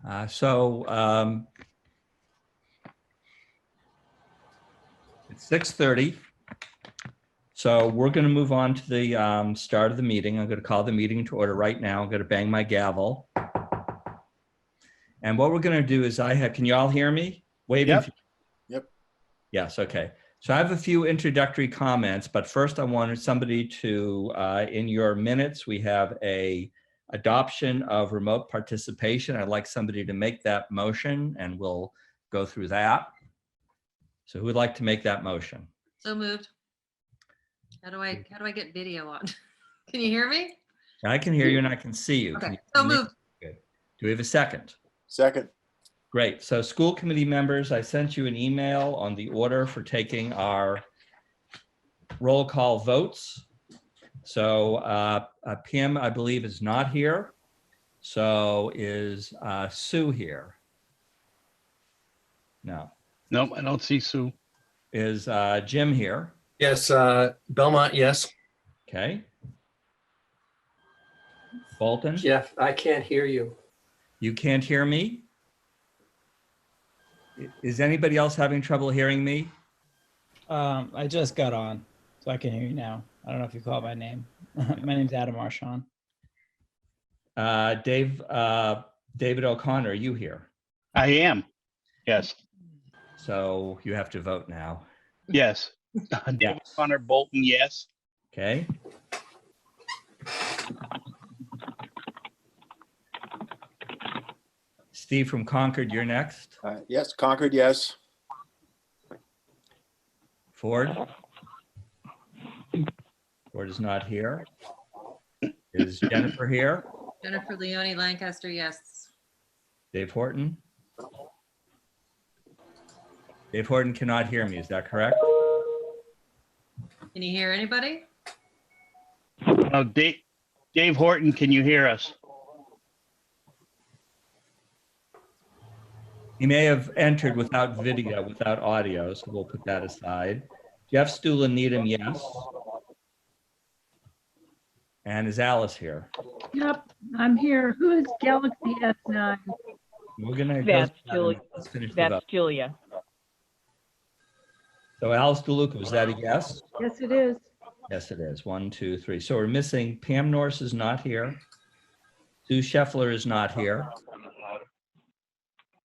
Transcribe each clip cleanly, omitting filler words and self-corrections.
It's 6:30. So we're going to move on to the start of the meeting. I'm going to call the meeting to order right now. I'm going to bang my gavel. And what we're going to do is can you all hear me? Waving. Yep. Yes, okay. So I have a few introductory comments, but first I wanted somebody to, in your minutes, we have a adoption of remote participation. I'd like somebody to make that motion and we'll go through that. So who would like to make that motion? So moved. How do I get video on? Can you hear me? I can hear you and I can see you. Okay. So moved. Good. Do we have a second? Second. Great. So school committee members, I sent you an email on the order for taking our roll call votes. So Pam, I believe, is not here. So is Sue here? No. Nope, I don't see Sue. Is Jim here? Yes, Belmont, yes. Okay. Bolton? Jeff, I can't hear you. You can't hear me? Is anybody else having trouble hearing me? I just got on, so I can hear you now. I don't know if you called my name. My name's Adam Marchand. David O'Connor, are you here? I am. Yes. So you have to vote now. Yes. David Connor Bolton, yes. Okay. Steve from Concord, you're next. Yes, Concord, yes. Ford? Ford is not here. Is Jennifer here? Jennifer Leone, Lancaster, yes. Dave Horton? Dave Horton cannot hear me, is that correct? Can you hear anybody? Oh, Dave Horton, can you hear us? He may have entered without video, without audio, so we'll put that aside. Jeff Stulen Needham, yes. And is Alice here? Yep, I'm here. Who is Galaxy S9? We're gonna That's go Julia. let's finish the That's vote. Julia. So Alice DeLuca, was that a yes? Yes, it is. Yes, it is. 1, 2, 3. So we're missing Pam Norris is not here. Sue Scheffler is not here.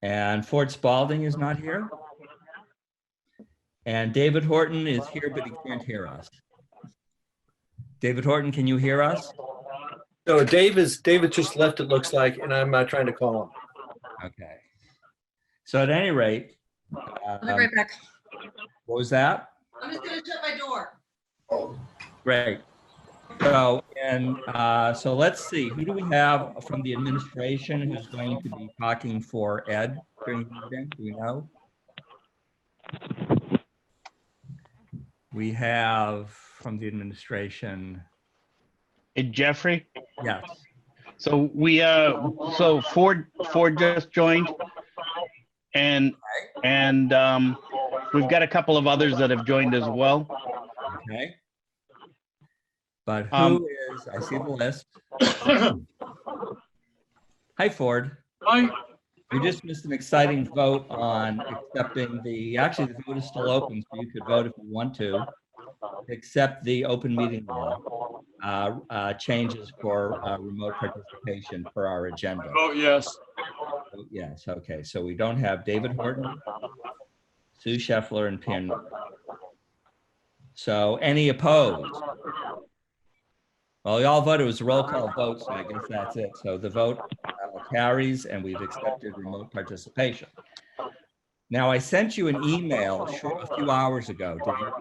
And Ford Spalding is not here. And David Horton is here, but he can't hear us. David Horton, can you hear us? No, David just left, it looks like, and I'm trying to call him. Okay. So at any rate, I'll be right back. what was that? I'm just gonna shut my door. Great. So, so let's see, who do we have from the administration who's going to be talking for Ed during the meeting? Do we know? We have from the administration. Hey, Jeffrey? Yes. So so Ford just joined, and we've got a couple of others that have joined as well. Okay. But who is, I see the list. Hi, Ford. Hi. We just missed an exciting vote on accepting actually the vote is still open, so you could vote if you want to, accept the open meeting law changes for remote participation for our agenda. Oh, yes. Yes, okay, so we don't have David Horton, Sue Scheffler, and Pam. So any opposed? Well, we all voted. It was a roll call vote, so I guess that's it. So the vote carries, and we've accepted remote participation. Now, I sent you an email a few hours ago.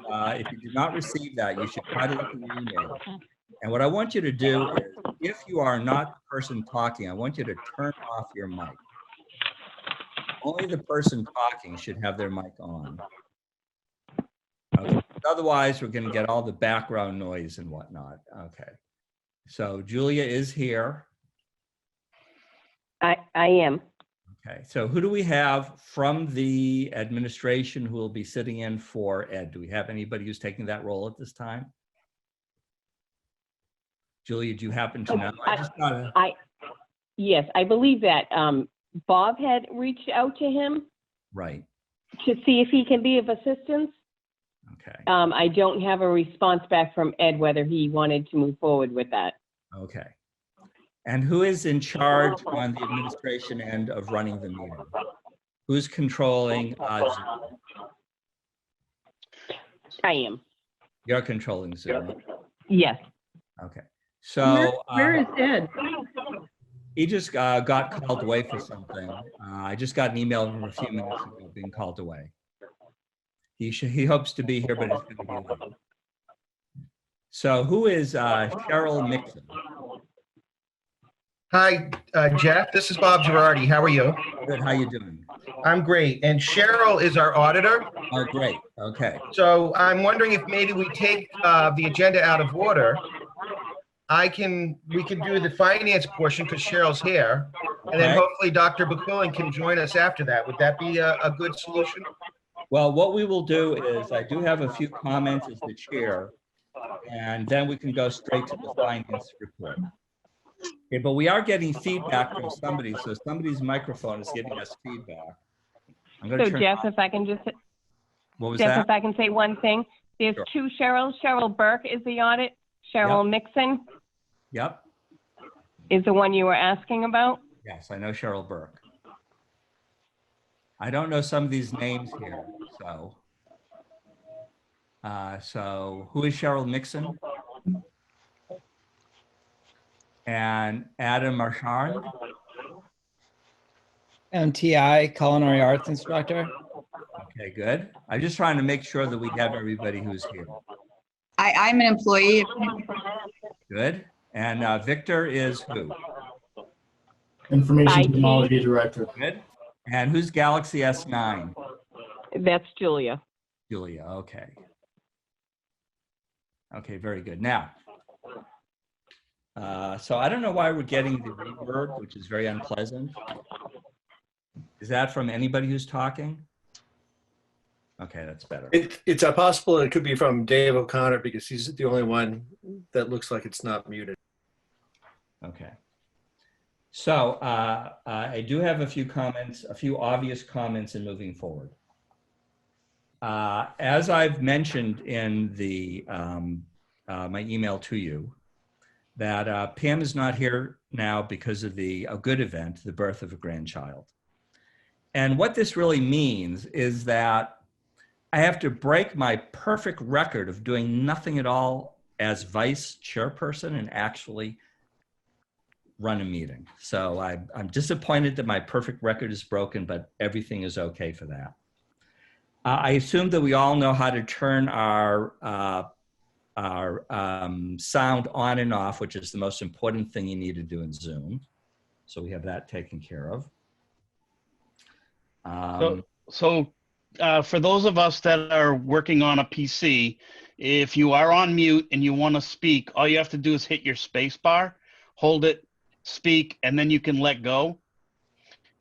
If you did not receive that, you should try to look in the email. And what I want you to do is, if you are not the person talking, I want you to turn off your mic. Only the person talking should have their mic on. Okay. Otherwise, we're going to get all the background noise and whatnot. Okay. So Julia is here. I am. Okay. So who do we have from the administration who will be sitting in for Ed? Do we have anybody who's taking that role at this time? Julia, do you happen to know? Yes, I believe that Bob had reached out to him Right, to see if he can be of assistance. okay, I don't have a response back from Ed whether he wanted to move forward with that. okay. And who is in charge on the administration end of running the meeting? Who's controlling Zoom? I am. You're controlling Zoom, right? Yes. Okay. Where, So where is Ed? he just got called away for something. I just got an email from a few minutes ago being called away. He hopes to be here, but it's going to be late. So who is Cheryl Mixon? Hi, Jeff. This is Bob Girardi. How are you? Good. How you doing? I'm great. And Cheryl is our auditor. Oh, great. Okay. So I'm wondering if maybe we take the agenda out of order. We can do the finance portion because Cheryl's here. And then Okay. hopefully Dr. McQuillan can join us after that. Would that be a good solution? Well, what we will do is I do have a few comments as the chair, and then we can go straight to the finance report. Okay, but we are getting feedback from somebody, so somebody's microphone is giving us feedback. I'm going to So turn. Jeff, if I can just, What was Jeff, that? if I can say one thing, there's Sure. two Cheryls. Cheryl Burke is the audit. Cheryl Mixon Yep. is the one you were asking about. Yes, I know Cheryl Burke. I don't know some of these names here, so. So who is Cheryl Mixon? And Adam Marchand? MTI, culinary arts instructor. Okay, good. I'm just trying to make sure that we have everybody who's here. I'm an employee. Good. And Victor is who? Information IT. Technology Director. Good. And who's Galaxy S9? That's Julia. Julia, okay. Okay, very good. Now, so I don't know why we're getting the reverb, which is very unpleasant. Is that from anybody who's talking? Okay, that's better. It's possible it could be from Dave O'Connor because he's the only one that looks like it's not muted. Okay. So I do have a few comments, a few obvious comments in moving forward. As I've mentioned in the my email to you, that Pam is not here now because of a good event, the birth of a grandchild. And what this really means is that I have to break my perfect record of doing nothing at all as vice chairperson and actually run a meeting. So I'm disappointed that my perfect record is broken, but everything is okay for that. I assume that we all know how to turn our sound on and off, which is the most important thing you need to do in Zoom. So we have that taken care of. So for those of us that are working on a PC, if you are on mute and you want to speak, all you have to do is hit your space bar, hold it, speak, and then you can let go.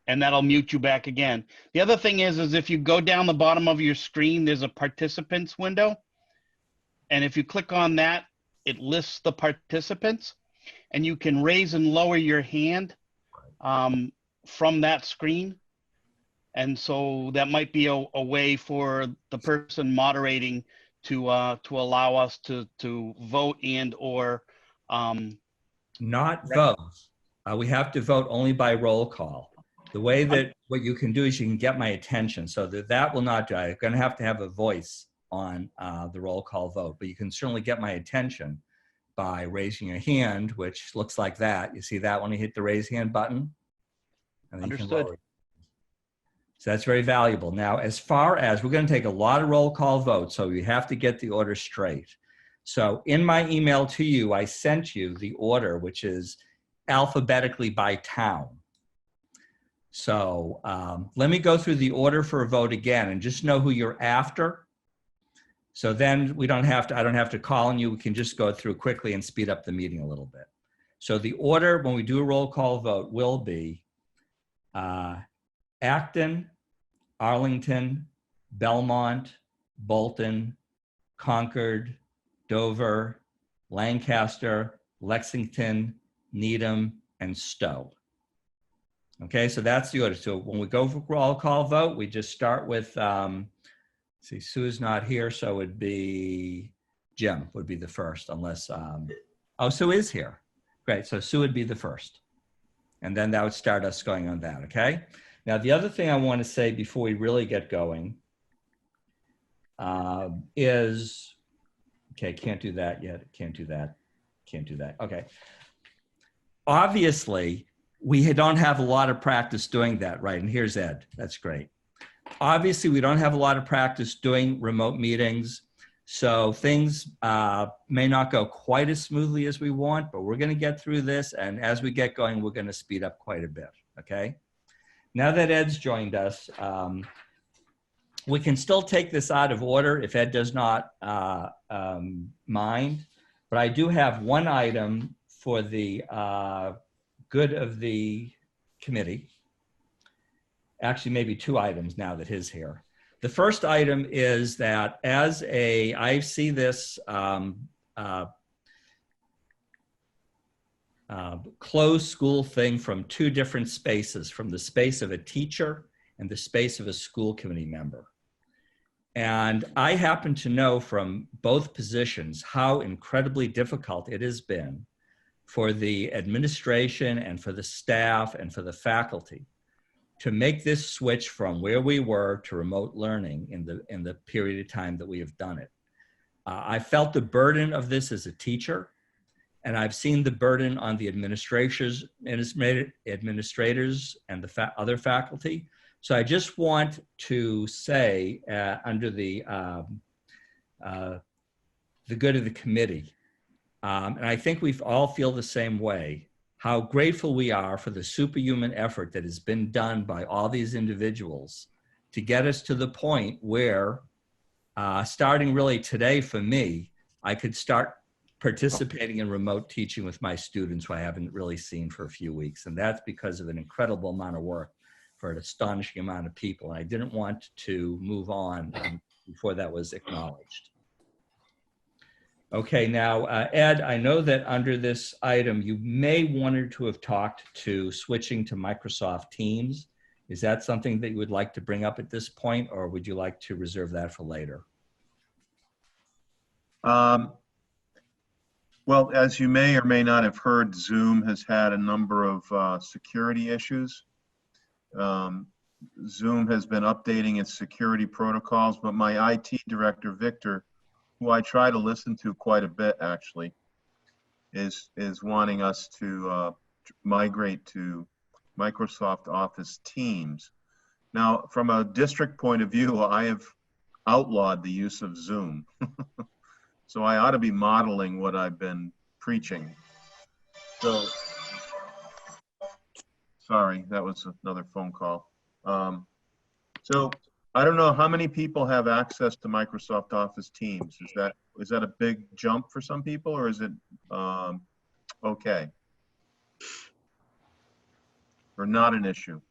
And that'll mute you back again. The other thing is if you go down the bottom of your screen, there's a participants window. And if you click on that, it lists the participants and you can raise and lower your hand from that screen. And so that might be a way for the person moderating to allow us to vote and or not vote. We have to vote only by roll call. The way that what you can do is you can get my attention, so that will not do. I'm going to have a voice on the roll call vote, but you can certainly get my attention by raising your hand, which looks like that. You see that when you hit the raise hand button? And then you can Understood. lower it. So that's very valuable. Now, as far as we're going to take a lot of roll call votes, so you have to get the order straight. So in my email to you, I sent you the order, which is alphabetically by town. So let me go through the order for a vote again and just know who you're after. So then I don't have to call on you. We can just go through quickly and speed up the meeting a little bit. So the order when we do a roll call vote will be Acton, Arlington, Belmont, Bolton, Concord, Dover, Lancaster, Lexington, Needham, and Stowe. Okay, so that's the order. So when we go for roll call vote, we just start with, see, Sue's not here, so it'd be Jim would be the first unless, oh, Sue is here. Great, so Sue would be the first. And then that would start us going on that, okay? Now, the other thing I want to say before we really get going is, okay, can't do that yet. Can't do that. Can't do that. Okay. Obviously, we don't have a lot of practice doing that, right? And here's Ed. That's great. Obviously, we don't have a lot of practice doing remote meetings. So things may not go quite as smoothly as we want, but we're going to get through this. And as we get going, we're going to speed up quite a bit. Okay. Now that Ed's joined us, we can still take this out of order if Ed does not mind. But I do have one item for the good of the committee. Actually, maybe two items now that he's here. The first item is that I see this closed school thing from two different spaces, from the space of a teacher and the space of a school committee member. And I happen to know from both positions how incredibly difficult it has been for the administration and for the staff and for the faculty to make this switch from where we were to remote learning in the period of time that we have done it. I felt the burden of this as a teacher, and I've seen the burden on the administrators and the other faculty. So I just want to say, under the good of the committee, and I think we all feel the same way, how grateful we are for the superhuman effort that has been done by all these individuals to get us to the point where, starting really today for me, I could start participating in remote teaching with my students who I haven't really seen for a few weeks. And that's because of an incredible amount of work for an astonishing amount of people. And I didn't want to move on before that was acknowledged. Okay, now, Ed, I know that under this item, you may wanted to have talked to switching to Microsoft Teams. Is that something that you would like to bring up at this point, or would you like to reserve that for later? Well, as you may or may not have heard, Zoom has had a number of security issues. Zoom has been updating its security protocols, but my IT director, Victor, who I try to listen to quite a bit actually, is wanting us to migrate to Microsoft Office Teams. Now, from a district point of view, I have outlawed the use of Zoom. So I ought to be modeling what I've been preaching. So, sorry, that was another phone call. So I don't know how many people have access to Microsoft Office Teams. Is that a big jump for some people, or is it okay? Or not an issue?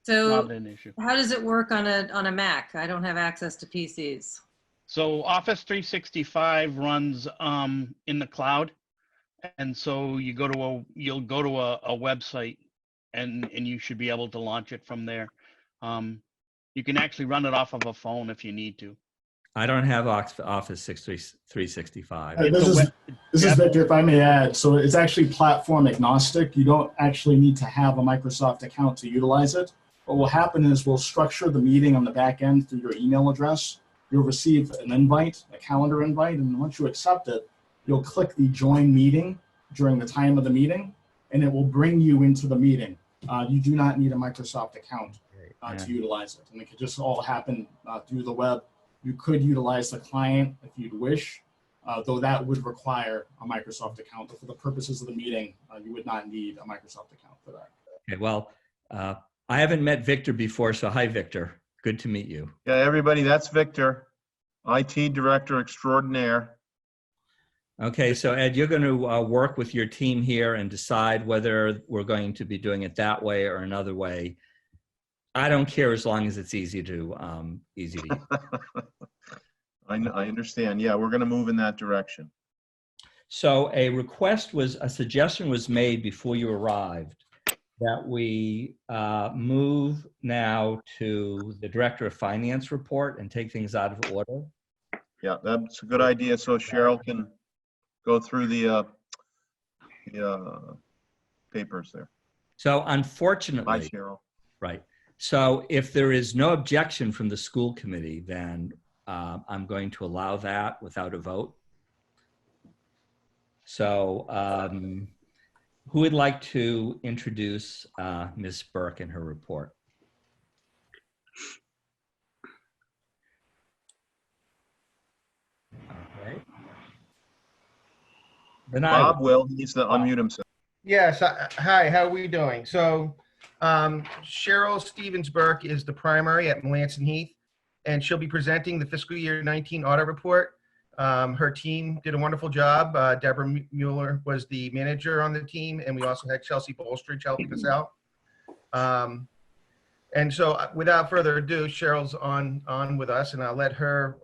So Not an issue. how does it work on a Mac? I don't have access to PCs. So Office 365 runs in the cloud, and so you'll go to a website, and you should be able to launch it from there. You can actually run it off of a phone if you need to. I don't have Office 365. This is Victor, if I may add. So it's actually platform agnostic. You don't actually need to have a Microsoft account to utilize it. What will happen is we'll structure the meeting on the back end through your email address. You'll receive an invite, a calendar invite, and once you accept it, you'll click the join meeting during the time of the meeting, and it will bring you into the meeting. You do not need a Microsoft account to utilize it. And it could just all happen through the web. You could utilize the client if you'd wish, though that would require a Microsoft account. But for the purposes of the meeting, you would not need a Microsoft account for that. Okay, well, I haven't met Victor before, so hi, Victor. Good to meet you. Yeah, everybody, that's Victor, IT Director Extraordinaire. Okay, so Ed, you're going to work with your team here and decide whether we're going to be doing it that way or another way. I don't care as long as it's easy to use. I understand. Yeah, we're going to move in that direction. So a suggestion was made before you arrived that we move now to the Director of Finance report and take things out of order. Yeah, that's a good idea. So Cheryl can go through the papers there. So Hi, unfortunately, Cheryl. right. So if there is no objection from the school committee, then I'm going to allow that without a vote. So who would like to introduce Ms. Burke and her report? Okay. Then Bob will, he needs to unmute himself. Yes, hi, how are we doing? So Cheryl Stevens Burke is the primary at Melanson Heath, and she'll be presenting the fiscal year 19 audit report. Her team did a wonderful job. Deborah Mueller was the manager on the team, and we also had Chelsea Bolstridge helping us out. And so without further ado, Cheryl's on with us, and I'll let her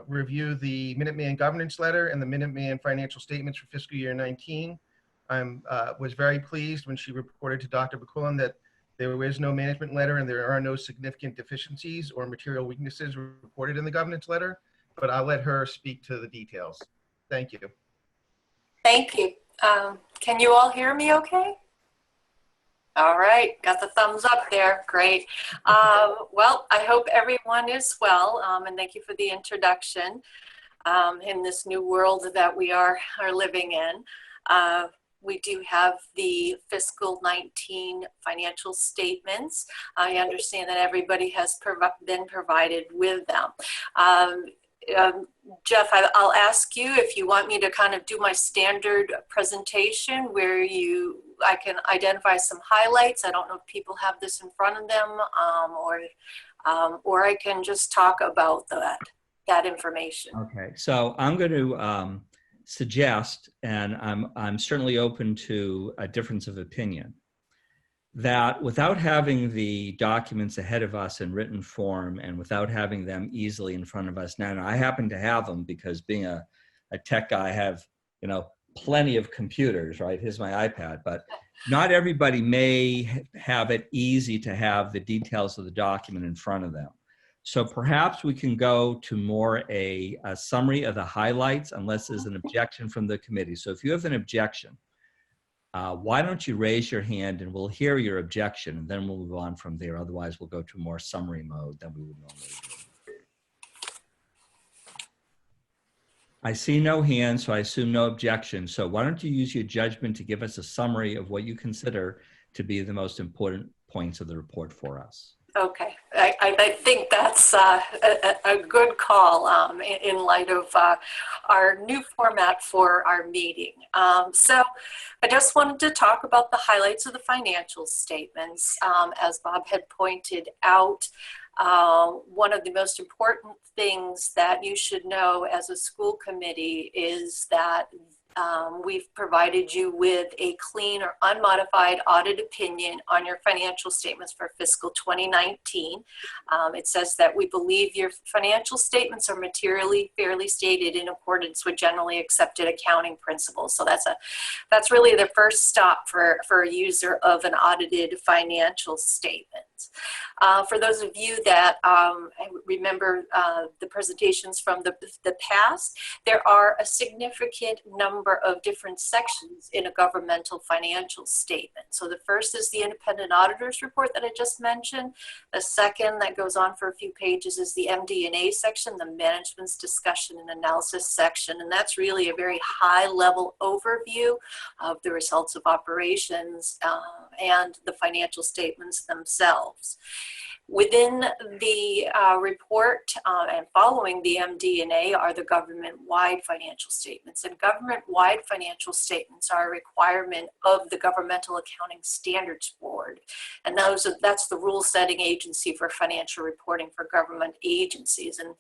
review the Minuteman governance letter and the Minuteman financial statements for fiscal year 19. I was very pleased when she reported to Dr. McQuillan that there is no management letter and there are no significant deficiencies or material weaknesses reported in the governance letter, but I'll let her speak to the details. Thank you. Thank you. Can you all hear me okay? All right, got the thumbs up there, great. Well, I hope everyone is well, and thank you for the introduction in this new world that we are living in. We do have the fiscal 19 financial statements. I understand that everybody has been provided with them. Jeff, I'll ask you if you want me to kind of do my standard presentation where I can identify some highlights. I don't know if people have this in front of them, or I can just talk about that information. Okay, so I'm going to suggest, and I'm certainly open to a difference of opinion, that without having the documents ahead of us in written form and without having them easily in front of us now, I happen to have them because being a tech guy, I have, plenty of computers, right? Here's my iPad, but not everybody may have it easy to have the details of the document in front of them. So perhaps we can go to more a summary of the highlights unless there's an objection from the committee. So if you have an objection, why don't you raise your hand and we'll hear your objection and then we'll move on from there. Otherwise, we'll go to more summary mode than we would normally do. I see no hands, so I assume no objection. So why don't you use your judgment to give us a summary of what you consider to be the most important points of the report for us. Okay, I think that's a good call in light of our new format for our meeting. So I just wanted to talk about the highlights of the financial statements. As Bob had pointed out, one of the most important things that you should know as a school committee is that we've provided you with a clean or unmodified audit opinion on your financial statements for fiscal 2019. It says that we believe your financial statements are materially fairly stated in accordance with generally accepted accounting principles. So that's really the first stop for a user of an audited financial statement. For those of you that remember the presentations from the past, there are a significant number of different sections in a governmental financial statement. So the first is the independent auditor's report that I just mentioned. The second, that goes on for a few pages, is the MD&A section, the management's discussion and analysis section. And that's really a very high level overview of the results of operations and the financial statements themselves. Within the report and following the MD&A are the government-wide financial statements. And government-wide financial statements are a requirement of the Governmental Accounting Standards Board. And that's the rule-setting agency for financial reporting for government agencies. And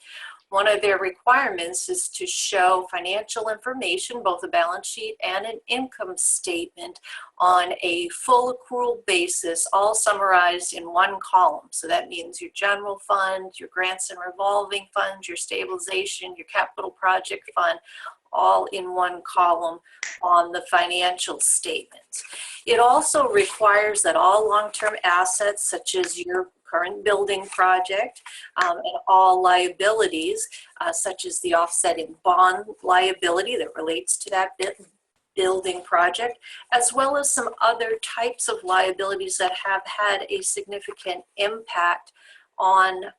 one of their requirements is to show financial information, both a balance sheet and an income statement, on a full accrual basis, all summarized in one column. So that means your general fund, your grants and revolving funds, your stabilization, your capital project fund, all in one column on the financial statements. It also requires that all long-term assets, such as your current building project, and all liabilities, such as the offsetting bond liability that relates to that building project, as well as some other types of liabilities that have had a significant impact on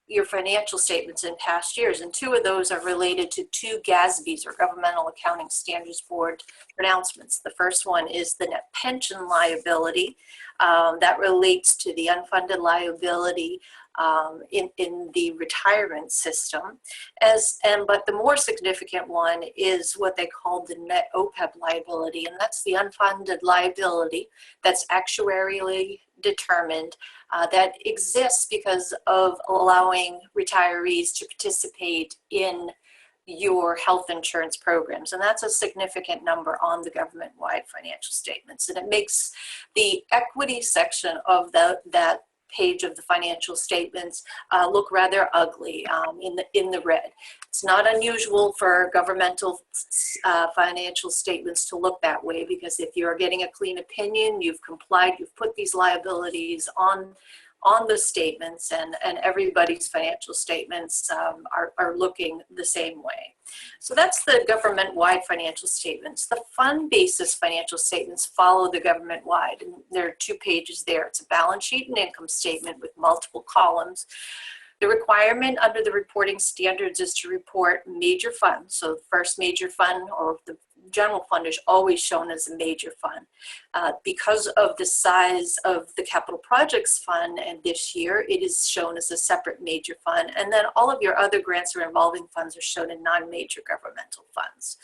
your financial statements in past years. And two of those are related to two GASBs, or Governmental Accounting Standards Board pronouncements. The first one is the net pension liability that relates to the unfunded liability in the retirement system. But the more significant one is what they call the net OPEB liability, and that's the unfunded liability that's actuarially determined that exists because of allowing retirees to participate in your health insurance programs. And that's a significant number on the government-wide financial statements. And it makes the equity section of that page of the financial statements look rather ugly in the red. It's not unusual for governmental financial statements to look that way, because if you're getting a clean opinion, you've complied, you've put these liabilities on the statements, and everybody's financial statements are looking the same way. So that's the government-wide financial statements. The fund basis financial statements follow the government-wide, and there are 2 pages there. It's a balance sheet and income statement with multiple columns. The requirement under the reporting standards is to report major funds. So the first major fund, or the general fund, is always shown as a major fund. Because of the size of the capital projects fund, and this year it is shown as a separate major fund, and then all of your other grants or revolving funds are shown in non-major governmental funds.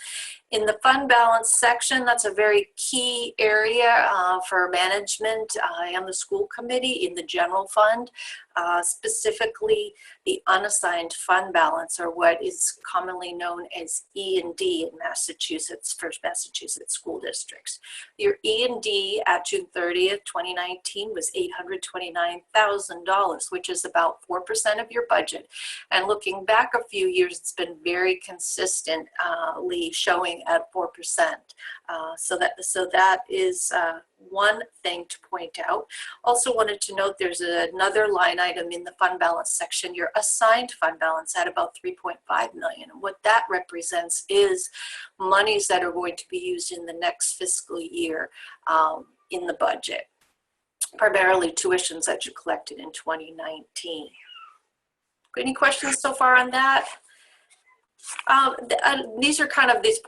In the fund balance section, that's a very key area for management and the school committee in the general fund. Specifically, the unassigned fund balance, or what is commonly known as E&D in Massachusetts, for Massachusetts school districts. Your E&D at June 30th, 2019 was $829,000, which is about 4% of your budget. And looking back a few years, it's been very consistently showing at 4%. So that is one thing to point out. Also wanted to note there's another line item in the fund balance section, your assigned fund balance, at about $3.5 million. And what that represents is monies that are going to be used in the next fiscal year in the budget, primarily tuitions that you collected in 2019. Any questions so far on that? These are kind of these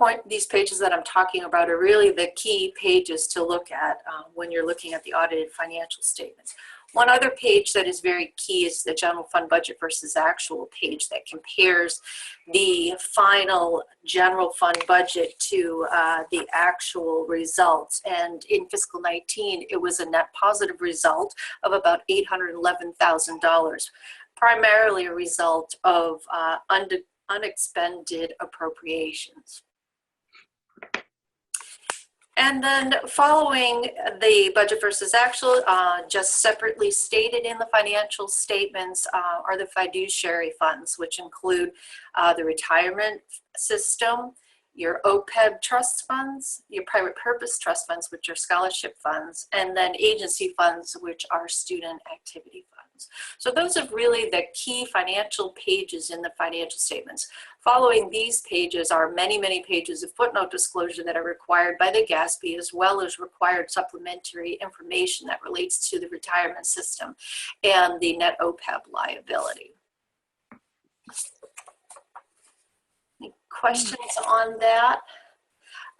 pages that I'm talking about are really the key pages to look at when you're looking at the audited financial statements. One other page that is very key is the general fund budget versus actual page that compares the final general fund budget to the actual results. And in fiscal 19, it was a net positive result of about $811,000, primarily a result of unexpended appropriations. And then following the budget versus actual, just separately stated in the financial statements are the fiduciary funds, which include the retirement system, your OPEB trust funds, your private purpose trust funds, which are scholarship funds, and then agency funds, which are student activity funds. So those are really the key financial pages in the financial statements. Following these pages are many, many pages of footnote disclosure that are required by the GASB, as well as required supplementary information that relates to the retirement system and the net OPEB liability. Any questions on that?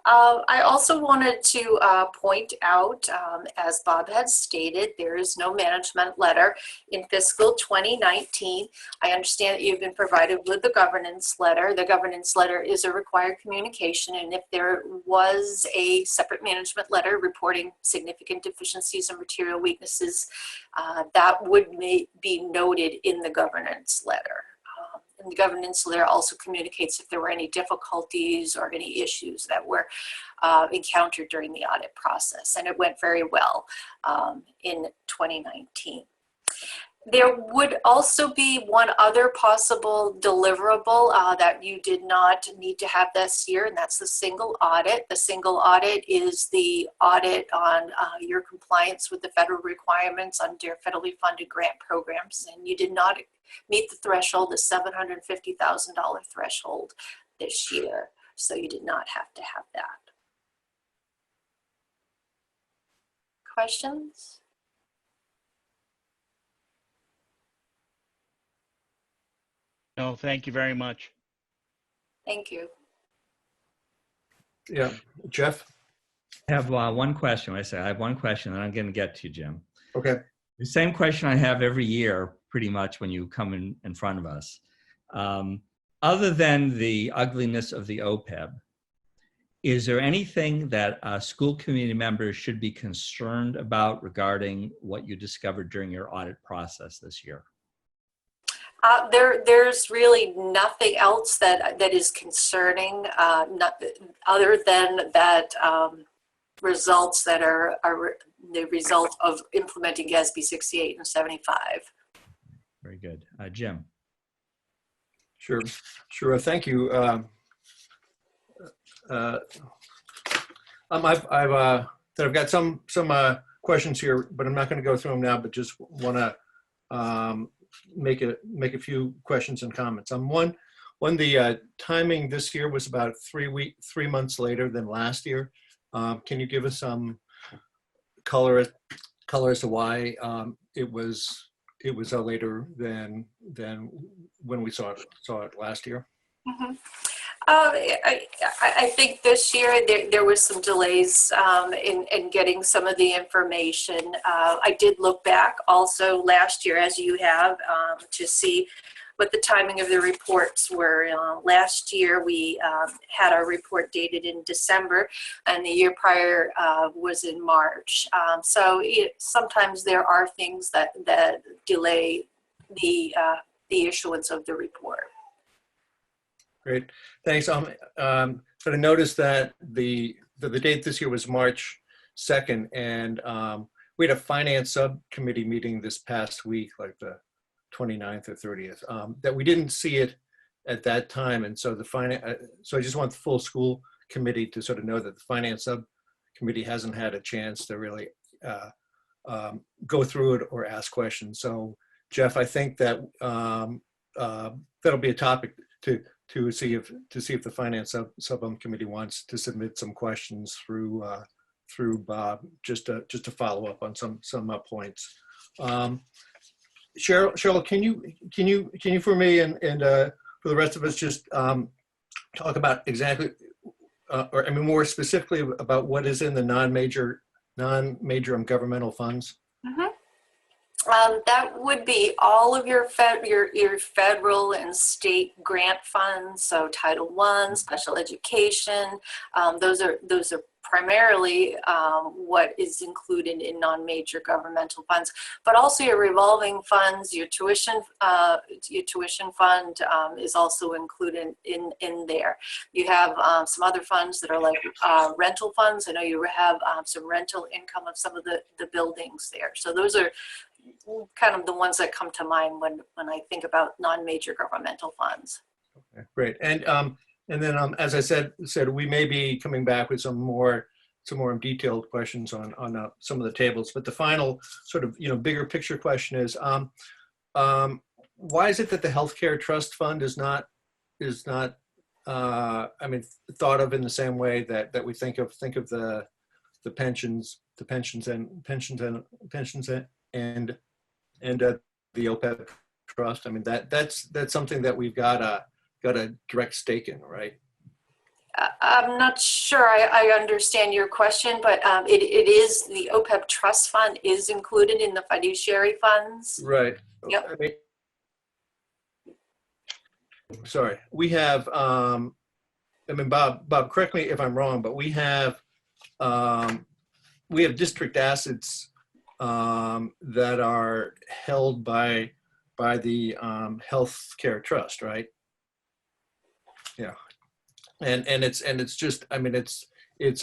I also wanted to point out, as Bob had stated, there is no management letter in fiscal 2019. I understand that you've been provided with the governance letter. The governance letter is a required communication, and if there was a separate management letter reporting significant deficiencies and material weaknesses, that would be noted in the governance letter. And the governance letter also communicates if there were any difficulties or any issues that were encountered during the audit process, and it went very well in 2019. There would also be one other possible deliverable that you did not need to have this year, and that's the single audit. The single audit is the audit on your compliance with the federal requirements under federally funded grant programs, and you did not meet the threshold, the $750,000 threshold this year, so you did not have to have that. Questions? No, thank you very much. Thank you. Yeah, Jeff? I have one question. I have one question, and I'm going to get to you, Jim. Okay. The same question I have every year, pretty much, when you come in front of us. Other than the ugliness of the OPEB, is there anything that school community members should be concerned about regarding what you discovered during your audit process this year? There's really nothing else that is concerning, other than that results that are the result of implementing GASB 68 and 75. Very good. Jim. Sure. Thank you. I've got some questions here, but I'm not going to go through them now. But just want to make a few questions and comments. One, the timing this year was about 3 months later than last year. Can you give us some color as to why it was later than when we saw it last year? Mm-hmm. I think this year there was some delays in getting some of the information. I did look back also last year, as you have, to see what the timing of the reports were. Last year we had our report dated in December, and the year prior was in March. So sometimes there are things that delay the issuance of the report. Great, thanks. But I noticed that the date this year was March 2nd, and we had a finance subcommittee meeting this past week, like the 29th or 30th, that we didn't see it at that time. And so so I just want the full school committee to sort of know that the finance subcommittee hasn't had a chance to really go through it or ask questions. So Jeff, I think that that'll be a topic to see if the finance subcommittee wants to submit some questions through Bob, just to follow up on some points. Cheryl, can you for me and for the rest of us just talk about exactly, or I mean more specifically about what is in the non-major governmental funds? Mm-hmm. That would be all of your federal and state grant funds, so Title I, special education. Those are primarily what is included in non-major governmental funds, but also your revolving funds, your tuition fund is also included in there. You have some other funds that are like rental funds. I know you have some rental income of some of the buildings there. So those are kind of the ones that come to mind when I think about non-major governmental funds. Okay, great. And then as I said, we may be coming back with some more detailed questions on some of the tables. But the final sort of bigger picture question is why is it that the healthcare trust fund is not I mean thought of in the same way that we think of the pensions and the OPEB trust. I mean that's something that we've got a direct stake in, right? I'm not sure I understand your question, but it is the OPEB trust fund is included in the fiduciary funds. Right. Yep. I mean, sorry, we have. I mean, Bob, correct me if I'm wrong, but we have district assets that are held by the healthcare trust, right? Yeah, and it's just, I mean, it's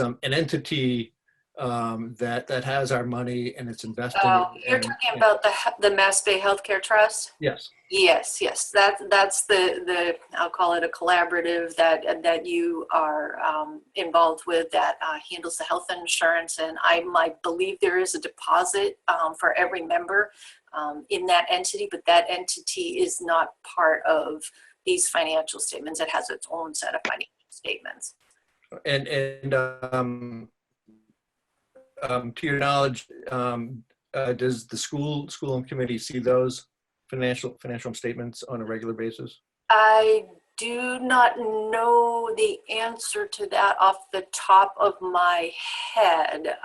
an entity that has our money and it's investing. Oh, you're and- talking and- about the Mass Bay Healthcare Trust? Yes. Yes. That's the I'll call it a collaborative that you are involved with that handles the health insurance, and I believe there is a deposit for every member in that entity, but that entity is not part of these financial statements. It has its own set of financial statements. And to your knowledge, does the school committee see those financial statements on a regular basis? I do not know the answer to that off the top of my head.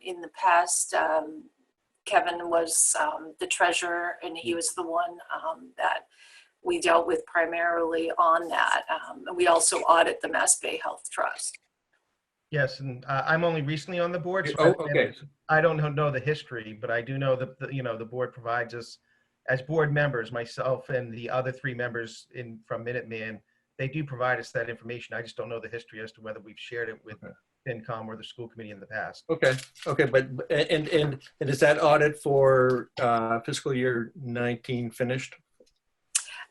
In the past, Kevin was the treasurer, and he was the one that we dealt with primarily on that. We also audit the Mass Bay Health Trust. Yes, and I'm only recently on the board, so Oh, okay. I don't know the history, but I do know that the board provides us as board members, myself and the other 3 members from Minuteman. They do provide us that information. I just don't know the history as to whether we've shared it with FinCom or the school committee in the past. Okay, but and is that audit for fiscal year 19 finished?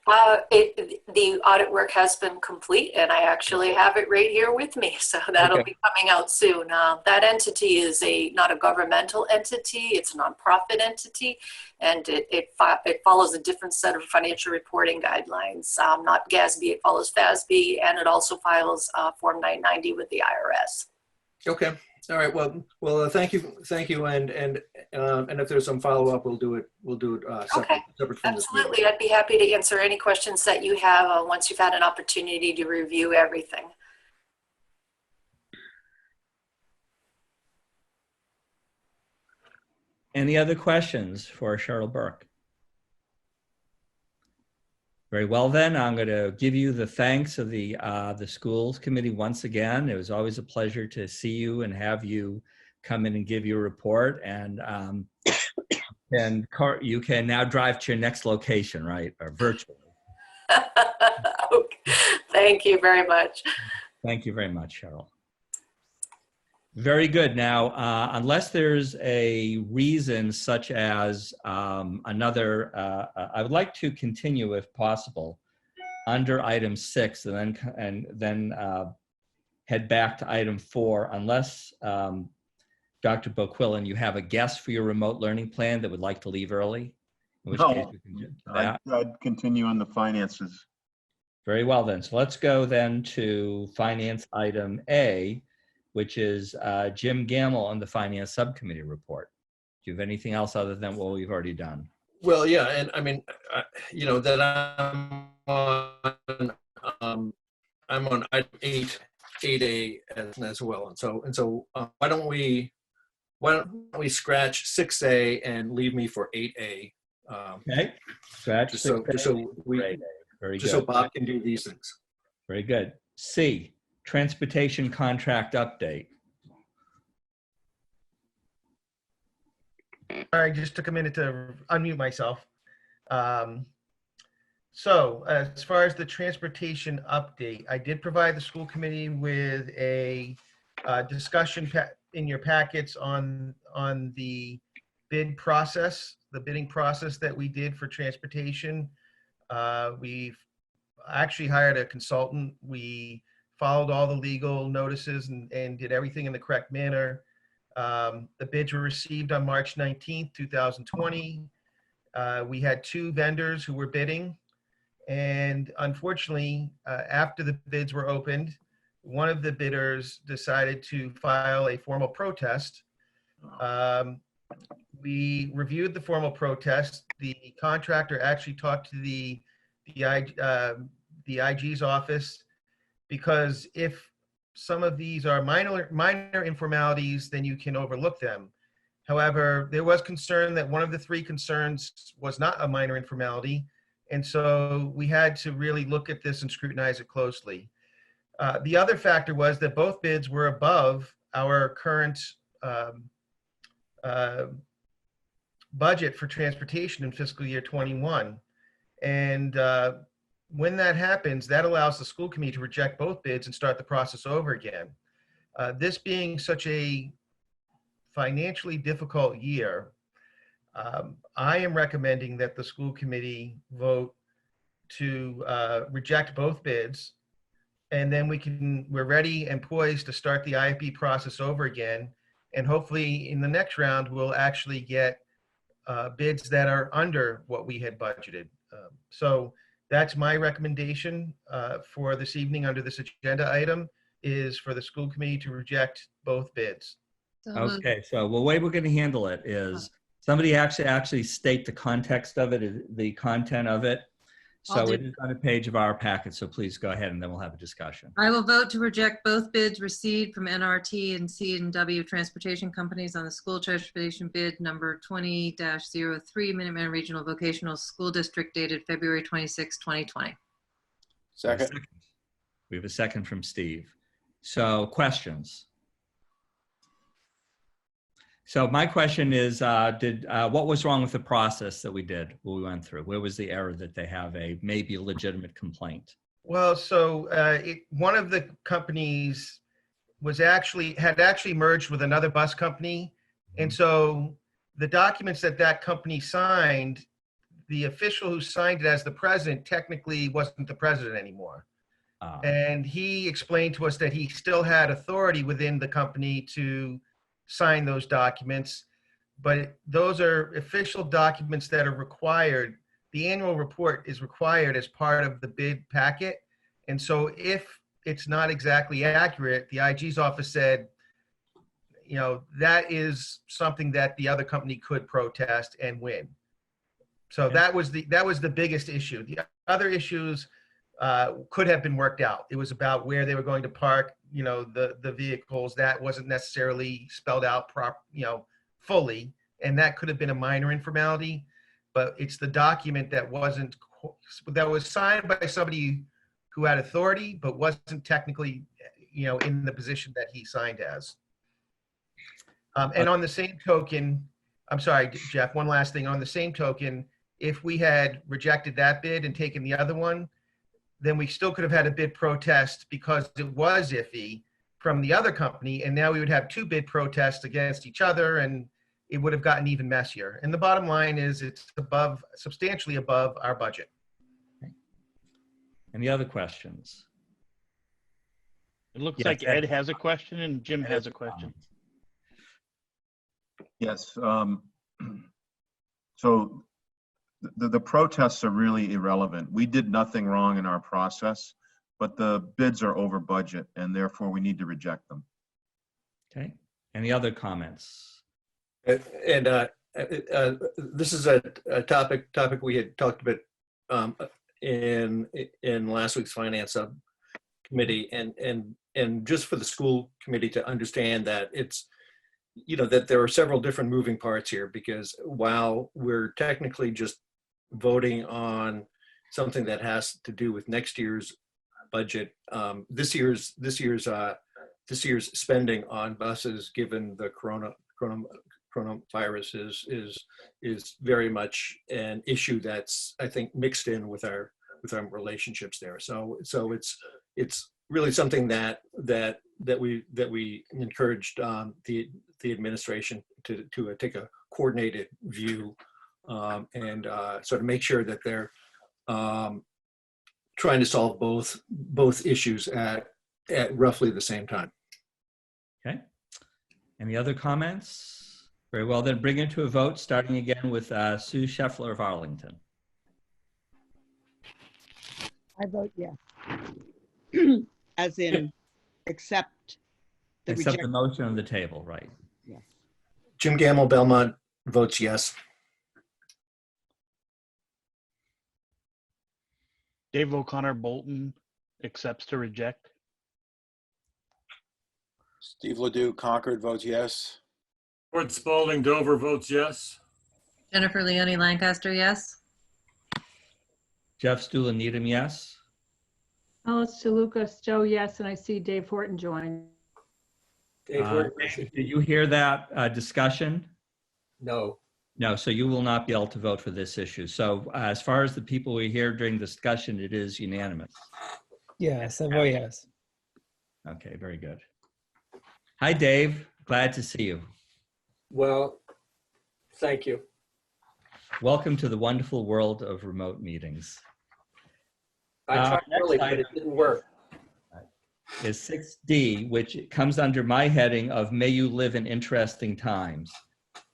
The audit work has been complete, and I actually have it right here with me, so that'll Okay. be coming out soon. That entity is not a governmental entity, it's a nonprofit entity, and it follows a different set of financial reporting guidelines. Not GASB, it follows FASB, and it also files Form 990 with the IRS. Okay, all right. Well, thank you, and if there's some follow up, we'll do it Okay, separate from this meeting. absolutely. I'd be happy to answer any questions that you have once you've had an opportunity to review everything. Any other questions for Cheryl Burke? Very well, then I'm going to give you the thanks of the schools committee once again. It was always a pleasure to see you and have you come in and give your report. And you can now drive to your next location, right, or virtually. Okay. Thank you very much. Thank you very much, Cheryl. Very good. Now, unless there's a reason such as I would like to continue, if possible, under item 6, and then head back to item 4, unless Dr. Boquillan, you have a guest for your remote learning plan that would like to leave early. In which case we can do that. I'd continue on the finances. Very well, then. So let's go then to finance item A, which is Jim Gamble on the Finance Subcommittee report. Do you have anything else other than what we've already done? Well, yeah, and I mean, that I'm on item 8A as well, and so why don't we scratch 6A and leave me for 8A? Okay, scratch just so Very just good. so Bob can do these things. Very good. C, transportation contract update. All right, just took a minute to unmute myself. So as far as the transportation update, I did provide the school committee with a discussion in your packets on the bidding process that we did for transportation. We've actually hired a consultant. We followed all the legal notices and did everything in the correct manner. The bids were received on March 19th, 2020. We had 2 vendors who were bidding. And unfortunately, after the bids were opened, one of the bidders decided to file a formal protest. We reviewed the formal protest. The contractor actually talked to the IG's office, because if some of these are minor informalities, then you can overlook them. However, there was concern that one of the 3 concerns was not a minor informality, and so we had to really look at this and scrutinize it closely. The other factor was that both bids were above our current budget for transportation in fiscal year 21. And when that happens, that allows the school committee to reject both bids and start the process over again. This being such a financially difficult year, I am recommending that the school committee vote to reject both bids. And then we're ready and poised to start the IFB process over again. And hopefully in the next round, we'll actually get bids that are under what we had budgeted. So that's my recommendation for this evening under this agenda item, is for the school committee to reject both bids. Okay, so the way we're going to handle it is somebody actually state the context of it, the content of it. I'll So do- it is on a page of our packet, so please go ahead and then we'll have a discussion. I will vote to reject both bids received from NRT and C&W Transportation Companies on the school transportation bid number 20-03 Minuteman Regional Vocational School District dated February 26, 2020. Second. We have a second from Steve. So questions? So my question is, what was wrong with the process that we went through? Where was the error that they have maybe a legitimate complaint? Well, so one of the companies had actually merged with another bus company. And so the documents that company signed, the official who signed it as the president technically wasn't the president anymore. And he explained to us that he still had authority within the company to sign those documents, but those are official documents that are required. The annual report is required as part of the bid packet. And so if it's not exactly accurate, the IG's office said, you know, that is something that the other company could protest and win. So that was the biggest issue. The other issues could have been worked out. It was about where they were going to park, you know, the vehicles. That wasn't necessarily spelled out fully, and that could have been a minor informality. But it's the document that was signed by somebody who had authority, but wasn't technically, you know, in the position that he signed as. And on the same token, I'm sorry, Jeff, one last thing. On the same token, if we had rejected that bid and taken the other one, then we still could have had a bid protest because it was iffy from the other company. And now we would have two bid protests against each other, and it would have gotten even messier. And the bottom line is it's substantially above our budget. Any other questions? It looks Yes, like Ed. Ed has a question and Jim has a question. Yes. So the protests are really irrelevant. We did nothing wrong in our process, but the bids are over budget, and therefore we need to reject them. Okay. Any other comments? And this is a topic we had talked about in last week's finance subcommittee, and just for the school committee to understand that it's, you know, that there are several different moving parts here, because while we're technically just voting on something that has to do with next year's budget, this year's spending on buses, given the coronavirus, is very much an issue that's, I think, mixed in with our relationships there. So it's really something that we encouraged the administration to take a coordinated view and sort of make sure that they're trying to solve both issues at roughly the same time. Okay. Any other comments? Very well, then bring it to a vote, starting again with Sue Scheffler of Arlington. I vote yes. As in, accept the Accept the motion on the table, right? Yes. Jim Gamble, Belmont, votes yes. Dave O'Connor, Bolton, accepts to reject. Steve Ledoux, Concord, votes yes. Ford Spalding, Dover, votes yes. Jennifer Leone Lancaster, yes. Jeff Stuland Needham, yes. Alice DeLuca, Stowe, yes, and I see Dave Horton join. Did you hear that discussion? No. No, so you will not be able to vote for this issue. So as far as the people we hear during discussion, it is unanimous. Yes, I vote yes. Okay, very good. Hi, Dave. Glad to see you. Well, thank you. Welcome to the wonderful world of remote meetings. I tried next early, but item it didn't work. is 6D, which comes under my heading of May You Live in Interesting Times.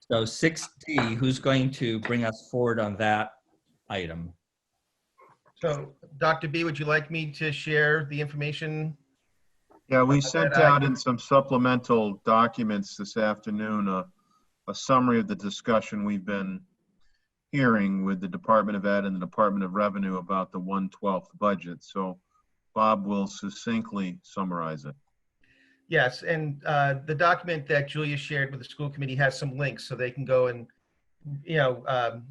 So 6D, who's going to bring us forward on that item? So, Dr. B, would you like me to share the information? Yeah, we sent out in some supplemental documents this afternoon a summary of the discussion we've been hearing with the Department of Ed and the Department of Revenue about the 1/12 budget. So Bob will succinctly summarize it. Yes, and the document that Julia shared with the school committee has some links so they can go and,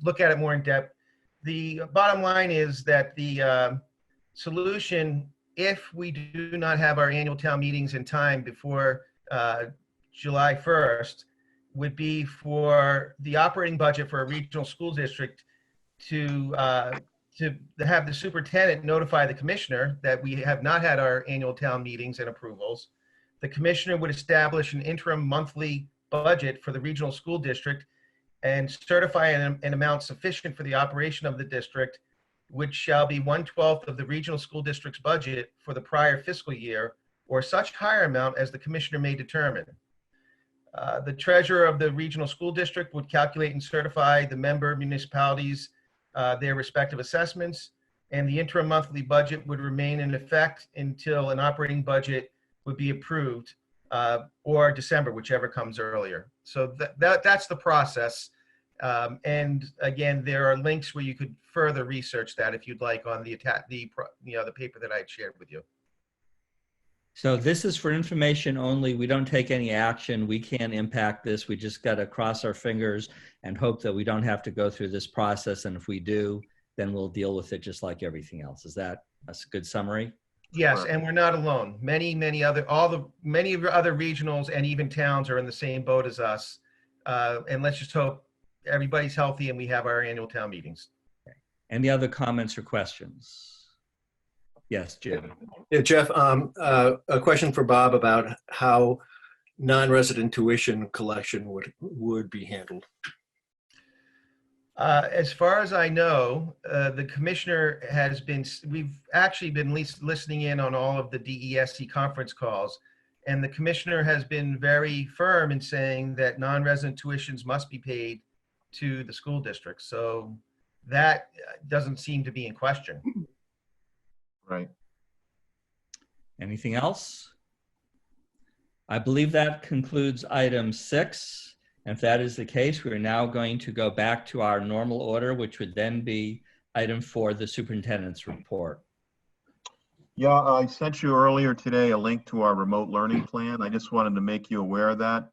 look at it more in depth. The bottom line is that the solution, if we do not have our annual town meetings in time before July 1st, would be for the operating budget for a regional school district to have the superintendent notify the commissioner that we have not had our annual town meetings and approvals. The commissioner would establish an interim monthly budget for the regional school district and certify an amount sufficient for the operation of the district, which shall be 1/12 of the regional school district's budget for the prior fiscal year, or such higher amount as the commissioner may determine. The treasurer of the regional school district would calculate and certify the member municipalities, their respective assessments, and the interim monthly budget would remain in effect until an operating budget would be approved, or December, whichever comes earlier. So that's the process. And again, there are links where you could further research that if you'd like on the paper that I had shared with you. So this is for information only. We don't take any action. We can't impact this. We just got to cross our fingers and hope that we don't have to go through this process. And if we do, then we'll deal with it just like everything else. Is that a good summary? Yes, and we're not alone. Many other regionals and even towns are in the same boat as us. And let's just hope everybody's healthy and we have our annual town meetings. Okay. Any other comments or questions? Yes, Jim. Yeah, Jeff, a question for Bob about how non-resident tuition collection would be handled. As far as I know, the commissioner we've actually been listening in on all of the DESC conference calls, and the commissioner has been very firm in saying that non-resident tuitions must be paid to the school district. So that doesn't seem to be in question. Right. Anything else? I believe that concludes item 6. And if that is the case, we are now going to go back to our normal order, which would then be item 4, the superintendent's report. Yeah, I sent you earlier today a link to our remote learning plan. I just wanted to make you aware of that.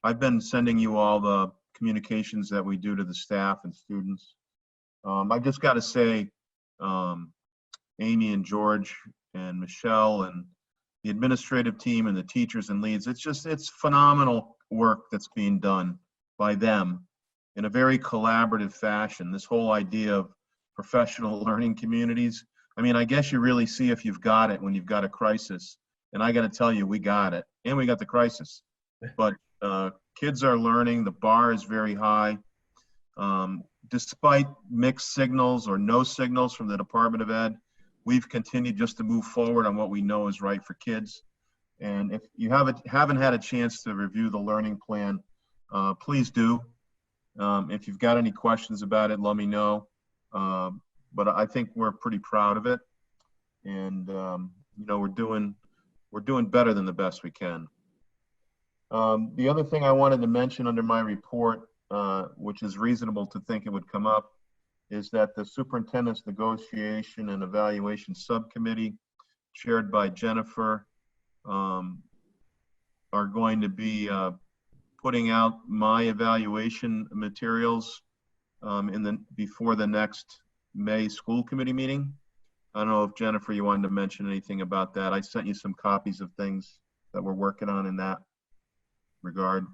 I've been sending you all the communications that we do to the staff and students. I've just got to say, Amy and George and Michelle and the administrative team and the teachers and leads, it's phenomenal work that's being done by them in a very collaborative fashion. This whole idea of professional learning communities, I mean, I guess you really see if you've got it when you've got a crisis. And I got to tell you, we got it and we got the crisis. But kids are learning, the bar is very high. Despite mixed signals or no signals from the Department of Ed, we've continued just to move forward on what we know is right for kids. And if you haven't had a chance to review the learning plan, please do. If you've got any questions about it, let me know. But I think we're pretty proud of it. And, we're doing better than the best we can. The other thing I wanted to mention under my report, which is reasonable to think it would come up, is that the Superintendent's Negotiation and Evaluation Subcommittee, chaired by Jennifer, are going to be putting out my evaluation materials before the next May school committee meeting. I don't know if Jennifer, you wanted to mention anything about that. I sent you some copies of things that we're working on in that regard.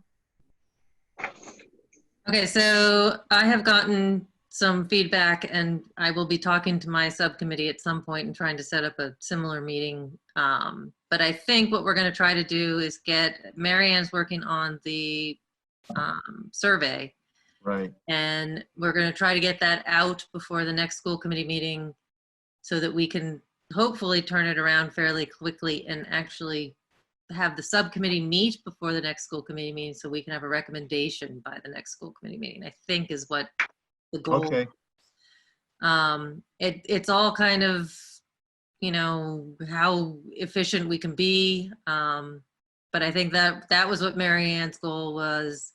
Okay, so I have gotten some feedback and I will be talking to my subcommittee at some point and trying to set up a similar meeting. But I think what we're going to try to do is Mary Ann's working on the survey. Right. And we're going to try to get that out before the next school committee meeting so that we can hopefully turn it around fairly quickly and actually have the subcommittee meet before the next school committee meeting so we can have a recommendation by the next school committee meeting, I think is what the goal. Okay. It's all kind of, you know, how efficient we can be. But I think that was what Mary Ann's goal was.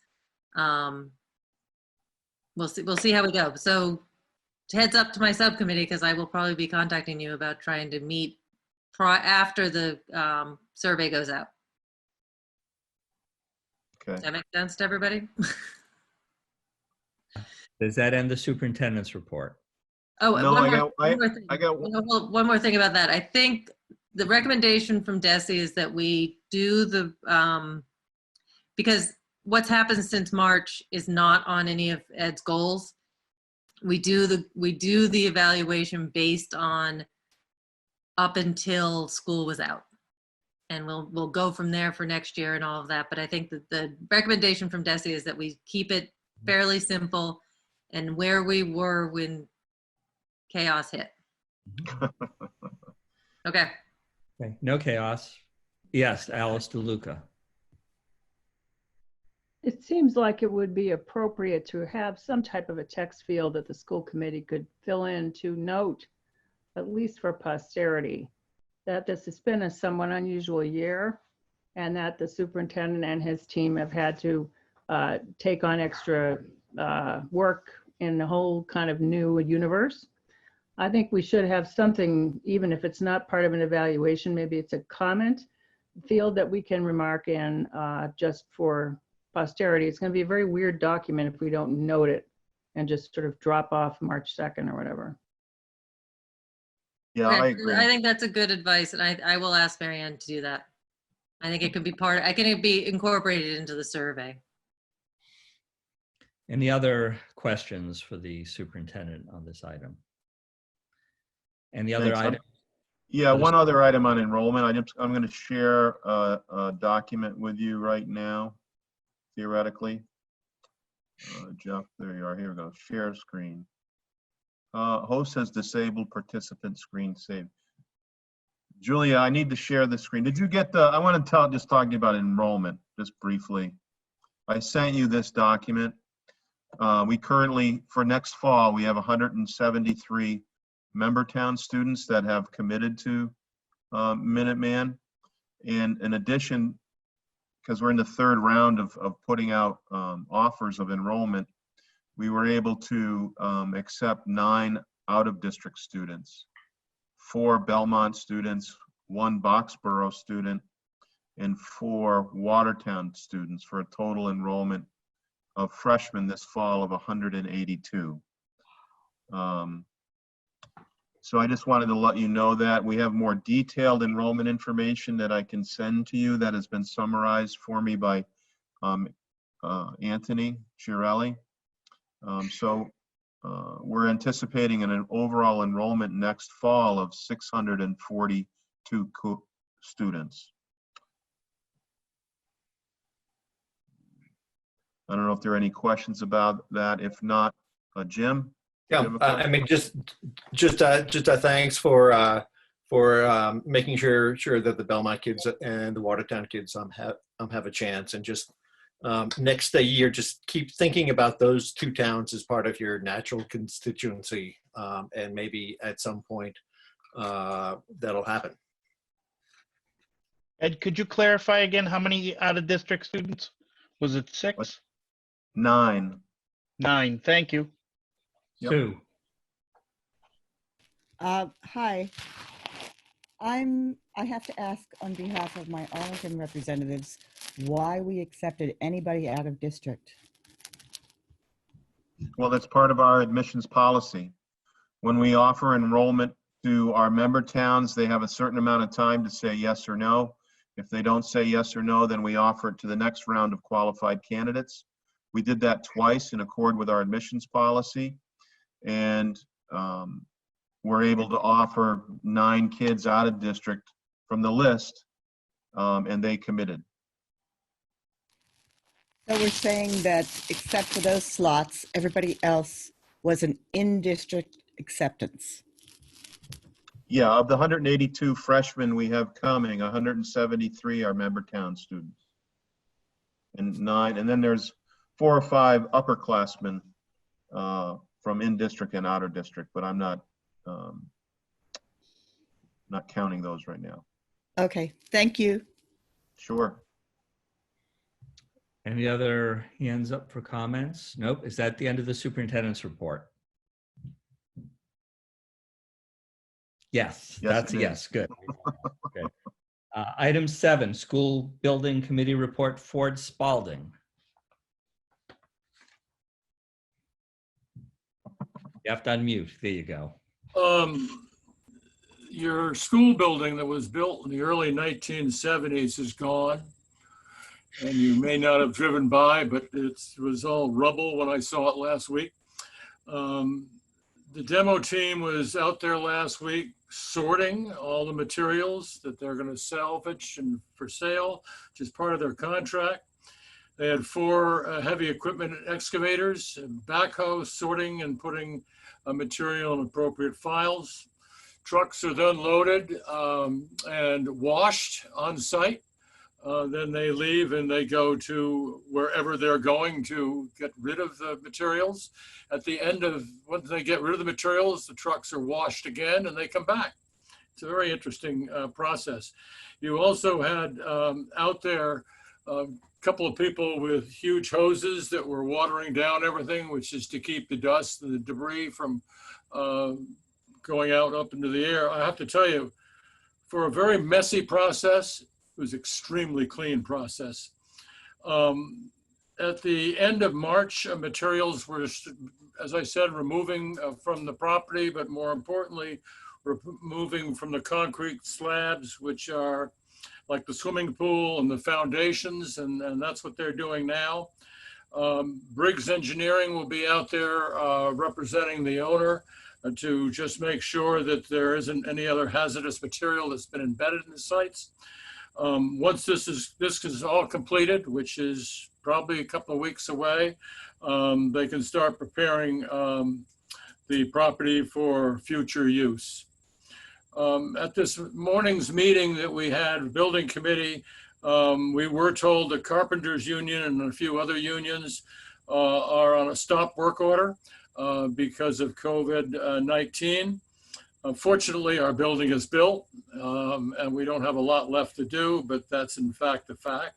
We'll see how we go. So heads up to my subcommittee, because I will probably be contacting you about trying to meet after the survey goes out. Okay. Does that make sense to everybody? Does that end the superintendent's report? Oh, No, one I more thing. got One more thing about that. I think the recommendation from Desi is that we do the, because what's happened since March is not on any of Ed's goals. We do the evaluation based on up until school was out. And we'll go from there for next year and all of that. But I think that the recommendation from Desi is that we keep it fairly simple and where we were when chaos hit. Okay. Okay, no chaos. Yes, Alice DeLuca. It seems like it would be appropriate to have some type of a text field that the school committee could fill in to note, at least for posterity, that this has been a somewhat unusual year and that the superintendent and his team have had to take on extra work in the whole kind of new universe. I think we should have something, even if it's not part of an evaluation, maybe it's a comment field that we can remark in just for posterity. It's going to be a very weird document if we don't note it and just sort of drop off March 2nd or whatever. Yeah, Okay, I agree. I think that's a good advice, and I will ask Mary Ann to do that. I think it could be I can be incorporated into the survey. Any other questions for the superintendent on this item? Any other Thanks. item? Yeah, one other item on enrollment. I'm going to share a document with you right now, theoretically. Jeff, there you are. Here we go. Share screen. Host has disabled participant screen saved. Julia, I need to share the screen. Did you get I want to just talk to you about enrollment, just briefly. I sent you this document. We currently, for next fall, we have 173 member town students that have committed to Minuteman. And in addition, because we're in the third round of putting out offers of enrollment, we were able to accept 9 out-of-district students, 4 Belmont students, 1 Boxborough student, and 4 Watertown students for a total enrollment of freshmen this fall of 182. So I just wanted to let you know that we have more detailed enrollment information that I can send to you that has been summarized for me by Anthony Girelli. We're anticipating an overall enrollment next fall of 642 students. I don't know if there are any questions about that. If not, Jim? Yeah, I mean, just a thanks for making sure that the Belmont kids and the Watertown kids have a chance, and just next year, just keep thinking about those 2 towns as part of your natural constituency, and maybe at some point that'll happen. Ed, could you clarify again how many out-of-district students? Was it 6? 9. 9. Thank you. Yep. 2. Hi. I have to ask on behalf of my Arlington representatives why we accepted anybody out of district. Well, that's part of our admissions policy. When we offer enrollment to our member towns, they have a certain amount of time to say yes or no. If they don't say yes or no, then we offer it to the next round of qualified candidates. We did that twice in accord with our admissions policy, and we're able to offer 9 kids out of district from the list, and they committed. So we're saying that except for those slots, everybody else was an in-district acceptance. Yeah, of the 182 freshmen we have coming, 173 are member town students. And then there's 4 or 5 upperclassmen from in-district and out-of-district, but I'm not counting those right now. Okay, thank you. Sure. Any other hands up for comments? Nope. Is that the end of the superintendent's report? Yes, Yes, that's a it yes. is. Good. Good. Item 7, school building committee report, Ford Spalding. You have to unmute. There you go. Your school building that was built in the early 1970s is gone. And you may not have driven by, but it was all rubble when I saw it last week. The demo team was out there last week sorting all the materials that they're going to salvage and for sale, which is part of their contract. They had 4 heavy equipment excavators, backhoe sorting and putting material in appropriate files. Trucks are then loaded and washed on site. Then they leave and they go to wherever they're going to get rid of the materials. At the end of, once they get rid of the materials, the trucks are washed again and they come back. It's a very interesting process. You also had out there a couple of people with huge hoses that were watering down everything, which is to keep the dust and the debris from going out up into the air. I have to tell you, for a very messy process, it was extremely clean process. At the end of March, materials were, as I said, removing from the property, but more importantly, removing from the concrete slabs, which are like the swimming pool and the foundations, and that's what they're doing now. Briggs Engineering will be out there representing the owner to just make sure that there isn't any other hazardous material that's been embedded in the sites. Once this is all completed, which is probably a couple of weeks away, they can start preparing the property for future use. At this morning's meeting that we had, building committee, we were told the Carpenters Union and a few other unions are on a stop work order because of COVID-19. Unfortunately, our building is built and we don't have a lot left to do, but that's in fact a fact.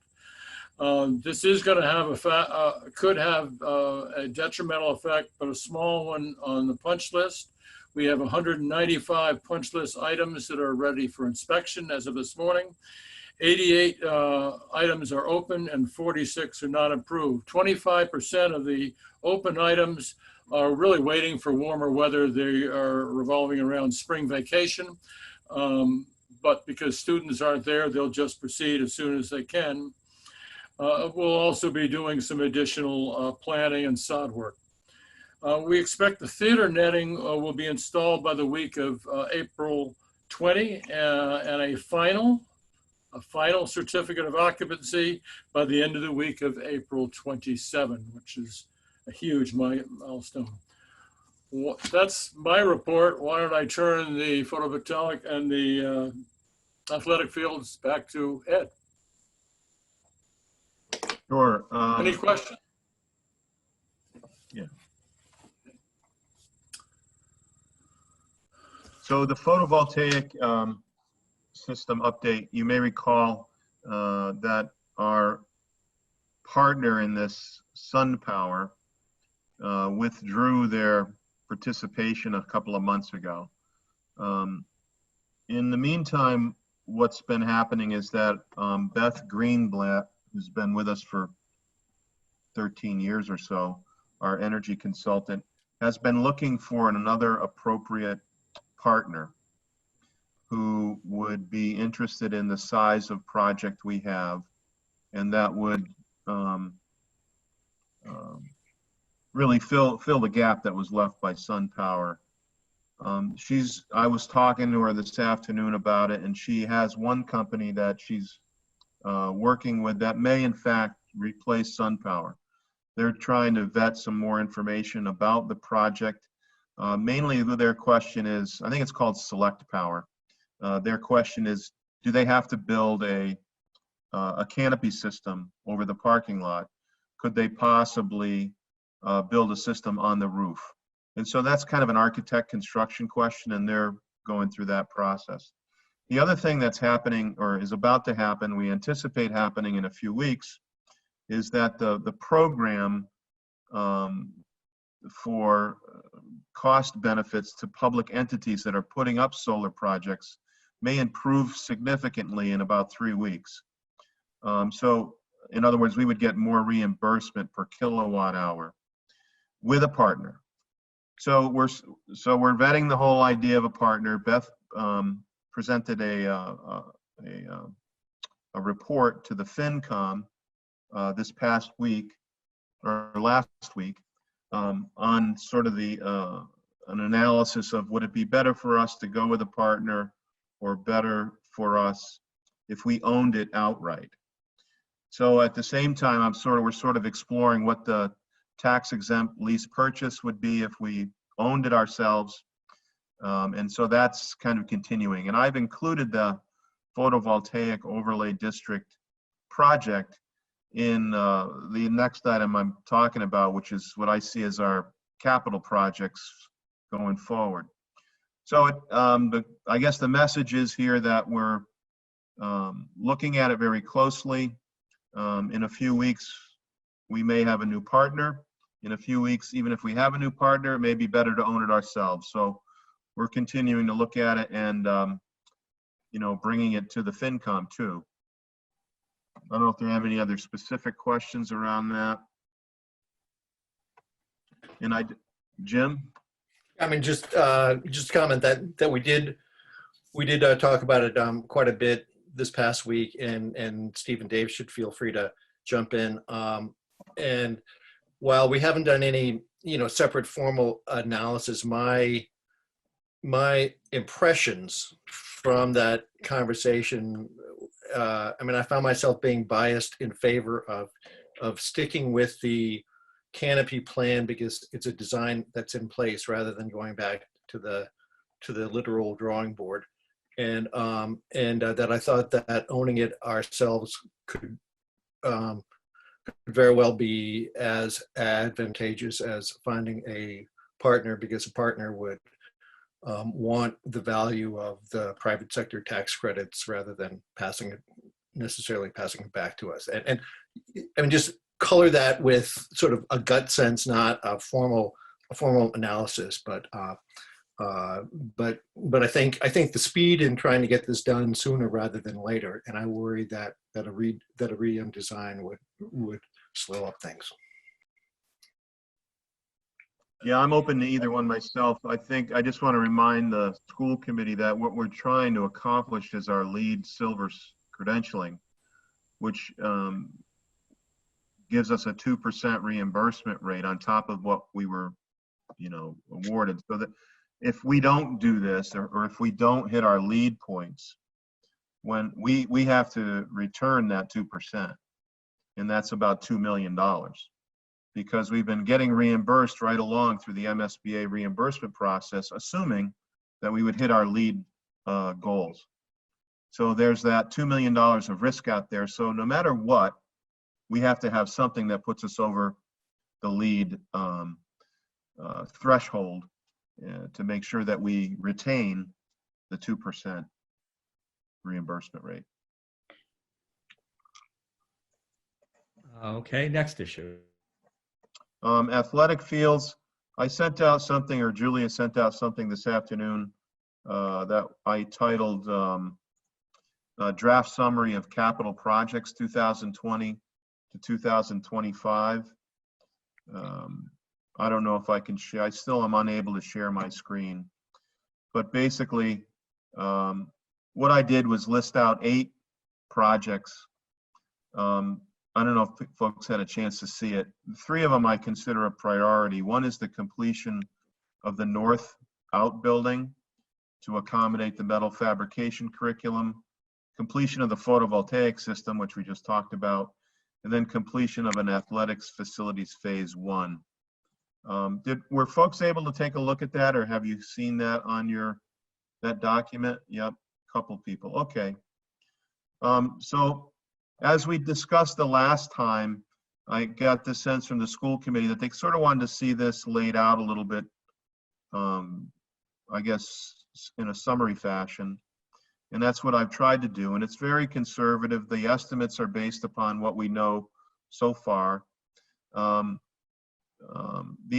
This is going to have could have a detrimental effect, but a small one on the punch list. We have 195 punch list items that are ready for inspection as of this morning. 88 items are open and 46 are not approved. 25% of the open items are really waiting for warmer weather. They are revolving around spring vacation, but because students aren't there, they'll just proceed as soon as they can. We'll also be doing some additional planning and sod work. We expect the theater netting will be installed by the week of April 20 and a final certificate of occupancy by the end of the week of April 27, which is a huge milestone. That's my report. Why don't I turn the photovoltaic and the athletic fields back to Ed? Sure. Any questions? Yeah. So the photovoltaic system update, you may recall that our partner in this, SunPower, withdrew their participation a couple of months ago. In the meantime, what's been happening is that Beth Greenblatt, who's been with us for 13 years or so, our energy consultant, has been looking for another appropriate partner who would be interested in the size of project we have, and that would really fill the gap that was left by SunPower. I was talking to her this afternoon about it, and she has one company that she's working with that may in fact replace SunPower. They're trying to vet some more information about the project. Mainly their question is, I think it's called Select Power. Their question is, do they have to build a canopy system over the parking lot? Could they possibly build a system on the roof? And so that's kind of an architect construction question, and they're going through that process. The other thing that's happening, or is about to happen, we anticipate happening in a few weeks, is that the program for cost benefits to public entities that are putting up solar projects may improve significantly in about 3 weeks. So in other words, we would get more reimbursement per kilowatt hour with a partner. So we're vetting the whole idea of a partner. Beth presented a report to the FinCom this past week or last week on sort of an analysis of would it be better for us to go with a partner or better for us if we owned it outright. So at the same time, we're sort of exploring what the tax-exempt lease purchase would be if we owned it ourselves. And so that's kind of continuing. And I've included the photovoltaic overlay district project in the next item I'm talking about, which is what I see as our capital projects going forward. So I guess the message is here that we're looking at it very closely. In a few weeks, we may have a new partner. In a few weeks, even if we have a new partner, it may be better to own it ourselves. So we're continuing to look at it and, bringing it to the FinCom too. I don't know if there have any other specific questions around that. And Jim? I mean, just comment that we did talk about it quite a bit this past week, and Steve and Dave should feel free to jump in. And while we haven't done any, separate formal analysis, my impressions from that conversation, I found myself being biased in favor of sticking with the canopy plan because it's a design that's in place rather than going back to the literal drawing board. And that I thought that owning it ourselves could very well be as advantageous as finding a partner, because a partner would want the value of the private sector tax credits rather than necessarily passing it back to us. And I mean, just color that with sort of a gut sense, not a formal analysis, but I think the speed in trying to get this done sooner rather than later, and I worry that a re-em design would slow up things. Yeah, I'm open to either one myself. I think I just want to remind the school committee that what we're trying to accomplish is our LEED Silver credentialing, which gives us a 2% reimbursement rate on top of what we were, awarded. So that if we don't do this, or if we don't hit our LEED points, when we have to return that 2%, and that's about $2 million. Because we've been getting reimbursed right along through the MSBA reimbursement process, assuming that we would hit our LEED goals. So there's that $2 million of risk out there. So no matter what, we have to have something that puts us over the LEED threshold to make sure that we retain the 2% reimbursement rate. Okay, next issue. Athletic fields, I sent out something, or Julia sent out something this afternoon that I titled Draft Summary of Capital Projects 2020 to 2025. I don't know if I can share, I still am unable to share my screen. But basically, what I did was list out 8 projects. I don't know if folks had a chance to see it. 3 of them I consider a priority. One is the completion of the north outbuilding to accommodate the metal fabrication curriculum, completion of the photovoltaic system, which we just talked about, and then completion of an athletics facilities phase 1. Were folks able to take a look at that, or have you seen that on that document? Yep, couple people. Okay. So as we discussed the last time, I got the sense from the school committee that they sort of wanted to see this laid out a little bit, I guess, in a summary fashion. And that's what I've tried to do. And it's very conservative. The estimates are based upon what we know so far. The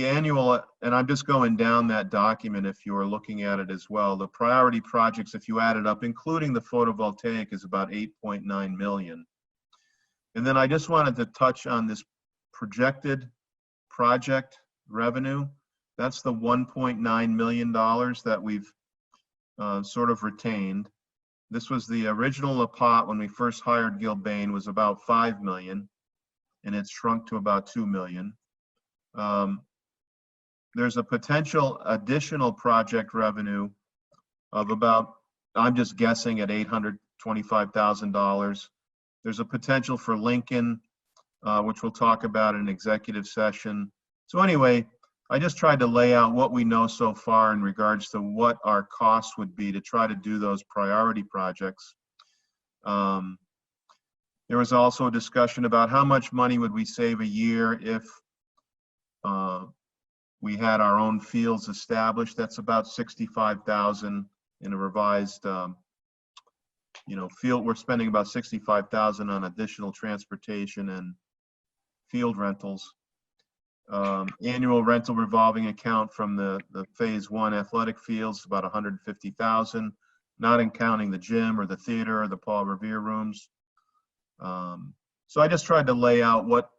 annual, and I'm just going down that document if you are looking at it as well. The priority projects, if you add it up, including the photovoltaic, is about 8.9 million. And then I just wanted to touch on this projected project revenue. That's the $1.9 million that we've sort of retained. This was the original pot when we first hired Gilbane, was about 5 million, and it's shrunk to about 2 million. There's a potential additional project revenue of about, I'm just guessing, at $825,000. There's a potential for Lincoln, which we'll talk about in executive session. So anyway, I just tried to lay out what we know so far in regards to what our costs would be to try to do those priority projects. There was also a discussion about how much money would we save a year if we had our own fields established. That's about 65,000 in a revised, field. We're spending about 65,000 on additional transportation and field rentals. Annual rental revolving account from the phase 1 athletic fields, about 150,000, not counting the gym or the theater or the Paul Revere rooms. So I just tried to lay out what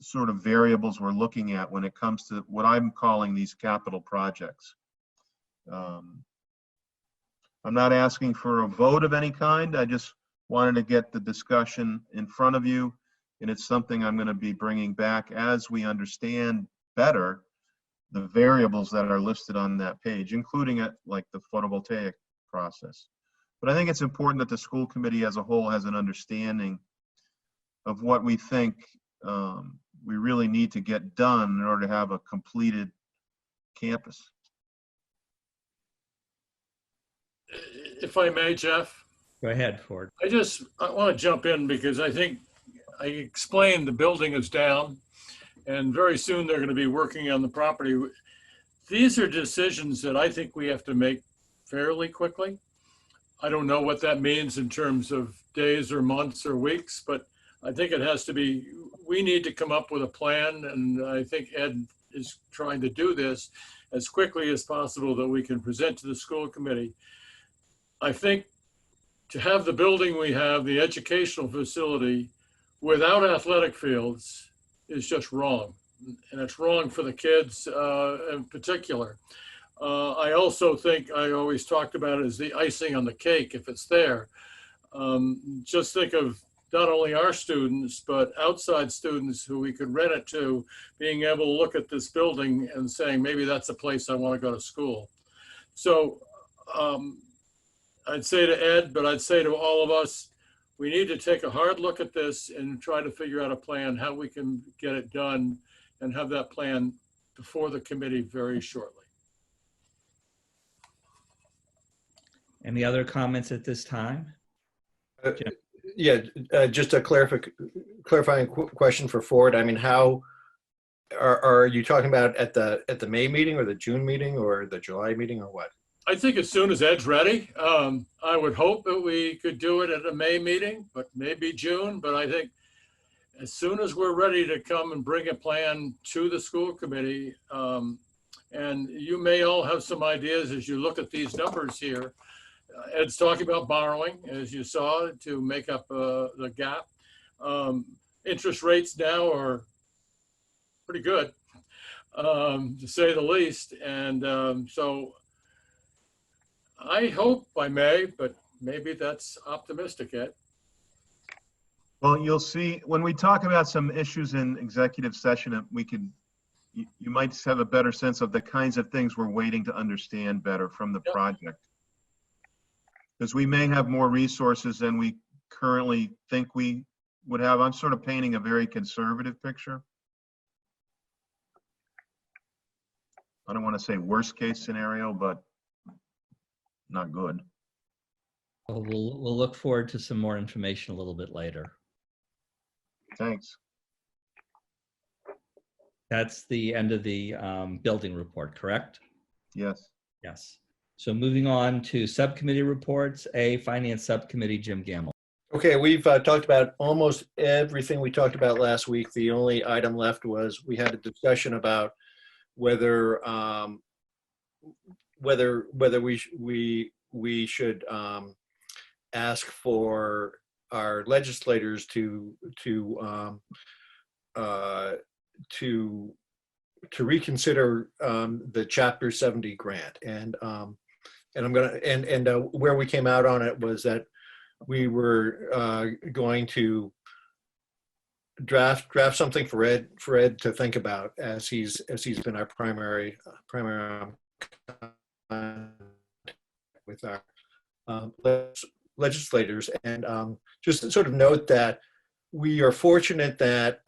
sort of variables we're looking at when it comes to what I'm calling these capital projects. I'm not asking for a vote of any kind. I just wanted to get the discussion in front of you, and it's something I'm going to be bringing back as we understand better the variables that are listed on that page, including it like the photovoltaic process. But I think it's important that the school committee as a whole has an understanding of what we think we really need to get done in order to have a completed campus. If I may, Jeff. Go ahead, Ford. I want to jump in because I think I explained the building is down and very soon they're going to be working on the property. These are decisions that I think we have to make fairly quickly. I don't know what that means in terms of days or months or weeks, but I think it has to be, we need to come up with a plan, and I think Ed is trying to do this as quickly as possible that we can present to the school committee. I think to have the building we have, the educational facility, without athletic fields is just wrong. And it's wrong for the kids in particular. I also think I always talked about it as the icing on the cake if it's there. Just think of not only our students, but outside students who we could rent it to, being able to look at this building and saying, maybe that's a place I want to go to school. So I'd say to Ed, but I'd say to all of us, we need to take a hard look at this and try to figure out a plan, how we can get it done and have that plan before the committee very shortly. Any other comments at this time? Yeah, just a clarifying question for Ford. I mean, how are you talking about at the May meeting or the June meeting or the July meeting or what? I think as soon as Ed's ready, I would hope that we could do it at a May meeting, but maybe June. But I think as soon as we're ready to come and bring a plan to the school committee, and you may all have some ideas as you look at these numbers here. Ed's talking about borrowing, as you saw, to make up the gap. Interest rates now are pretty good, to say the least. And so I hope by May, but maybe that's optimistic, Ed. Well, you'll see when we talk about some issues in executive session, you might have a better sense of the kinds of things we're waiting to understand better from the project. Because we may have more resources than we currently think we would have, I'm sort of painting a very conservative picture. I don't want to say worst case scenario, but not good. Well, we'll look forward to some more information a little bit later. Thanks. That's the end of the building report, correct? Yes. Yes. So moving on to subcommittee reports, Finance Subcommittee, Jim Gamble. Okay, we've talked about almost everything we talked about last week. The only item left was we had a discussion about whether we should ask for our legislators to reconsider the Chapter 70 grant, and where we came out on it was that we were going to draft something for Ed to think about as he's been our primary with our legislators, and just to sort of note that we are fortunate that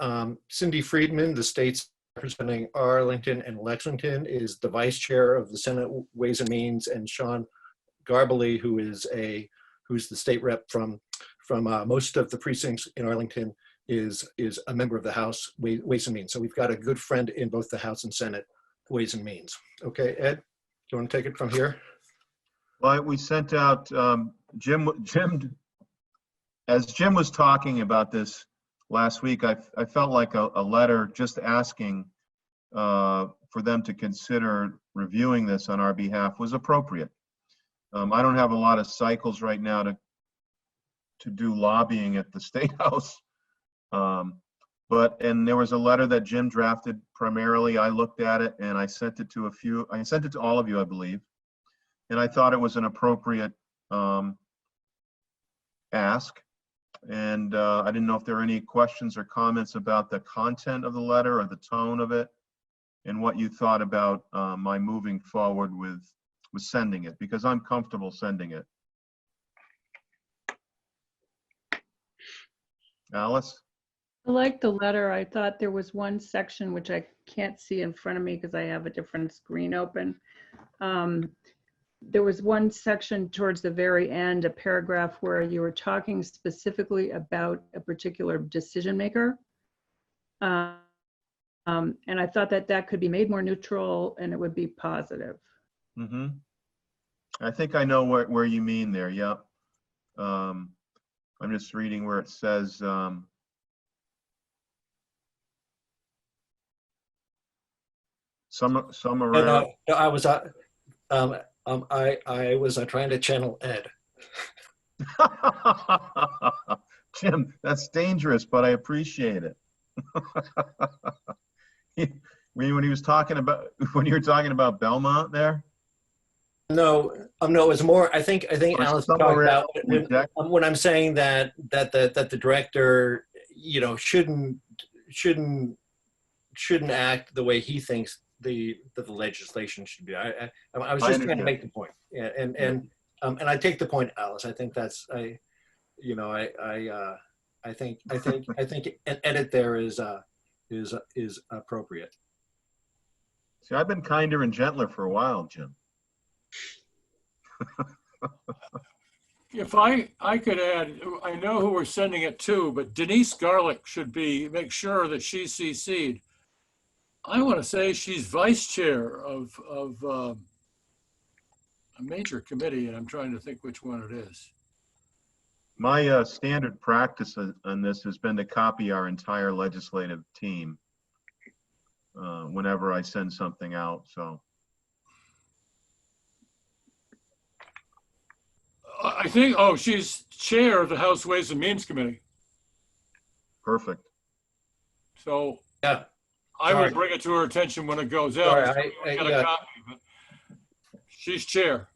Cindy Friedman, the state's representing Arlington and Lexington, is the vice chair of the Senate Ways and Means, and Sean Garbely, who's the state rep from most of the precincts in Arlington, is a member of the House Ways and Means. So we've got a good friend in both the House and Senate Ways and Means. Okay, Ed, do you want to take it from here? Well, we sent out, Jim, as Jim was talking about this last week, I felt like a letter just asking for them to consider reviewing this on our behalf was appropriate. I don't have a lot of cycles right now to do lobbying at the State House. And there was a letter that Jim drafted primarily. I looked at it and I sent it to all of you, I believe. And I thought it was an appropriate ask. And I didn't know if there were any questions or comments about the content of the letter or the tone of it, and what you thought about my moving forward with sending it, because I'm comfortable sending it. Alice? I like the letter. I thought there was one section which I can't see in front of me because I have a different screen open. There was one section towards the very end, a paragraph where you were talking specifically about a particular decision maker. And I thought that could be made more neutral and it would be positive. Mm-hmm. I think I know where you mean there. Yep. I'm just reading where it says, I was trying to channel Ed. Jim, that's dangerous, but I appreciate it. When you were talking about Belmont there? No, it was more. I think Alice talked about when I'm saying that the director, shouldn't act the way he thinks the legislation should be. I was just trying to make the point. Yeah, and I take the point, Alice. I think that's I think an edit there is appropriate. See, I've been kinder and gentler for a while, Jim. If I could add, I know who we're sending it to, but Denise Garlick should make sure that she's CC'd. I want to say she's vice chair of a major committee, and I'm trying to think which one it is. My standard practice on this has been to copy our entire legislative team whenever I send something out. So I think, she's chair of the House Ways and Means Committee. Perfect. So yeah, I would bring it to her attention when it goes out. Sorry, a copy, but she's chair.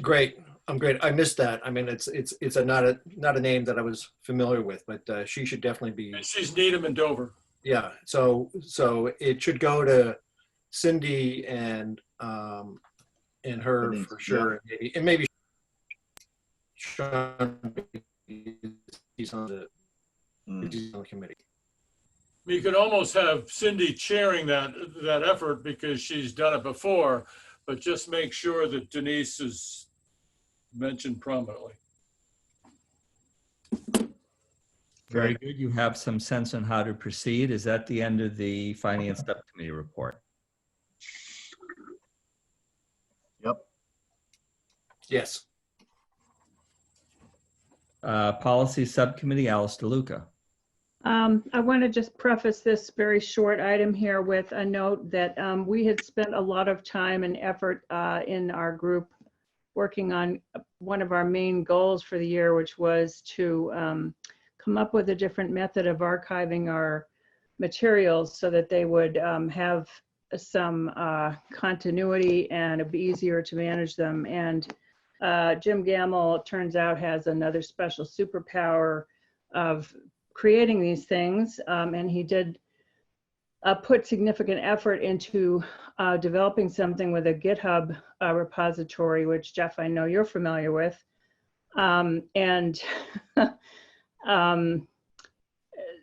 Great. I'm great. I missed that. I mean, it's not a name that I was familiar with, but she should definitely be. And she's Needham and Dover. Yeah. So it should go to Cindy and her Denise, for sure, yeah. And maybe Sean, he's on the Committee. You could almost have Cindy chairing that effort because she's done it before, but just make sure that Denise is mentioned prominently. Very good. You have some sense on how to proceed. Is that the end of the Finance Subcommittee report? Yep. Yes. Policy Subcommittee, Alice DeLuca. I want to just preface this very short item here with a note that we had spent a lot of time and effort in our group working on one of our main goals for the year, which was to come up with a different method of archiving our materials so that they would have some continuity and it'd be easier to manage them. And Jim Gamble, it turns out, has another special superpower of creating these things, and he did put significant effort into developing something with a GitHub repository, which Jeff, I know you're familiar with. And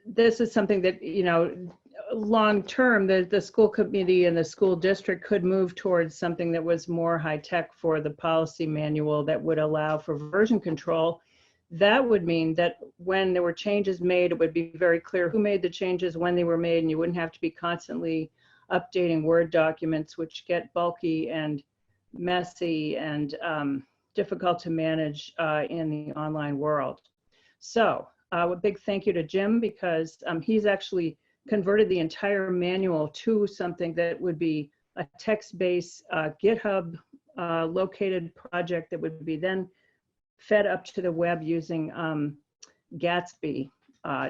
this is something that, you know, long term, the school committee and the school district could move towards something that was more high tech for the policy manual that would allow for version control. That would mean that when there were changes made, it would be very clear who made the changes, when they were made, and you wouldn't have to be constantly updating Word documents, which get bulky and messy and difficult to manage in the online world. So a big thank you to Jim, because he's actually converted the entire manual to something that would be a text-based GitHub located project that would be then fed up to the web using Gatsby,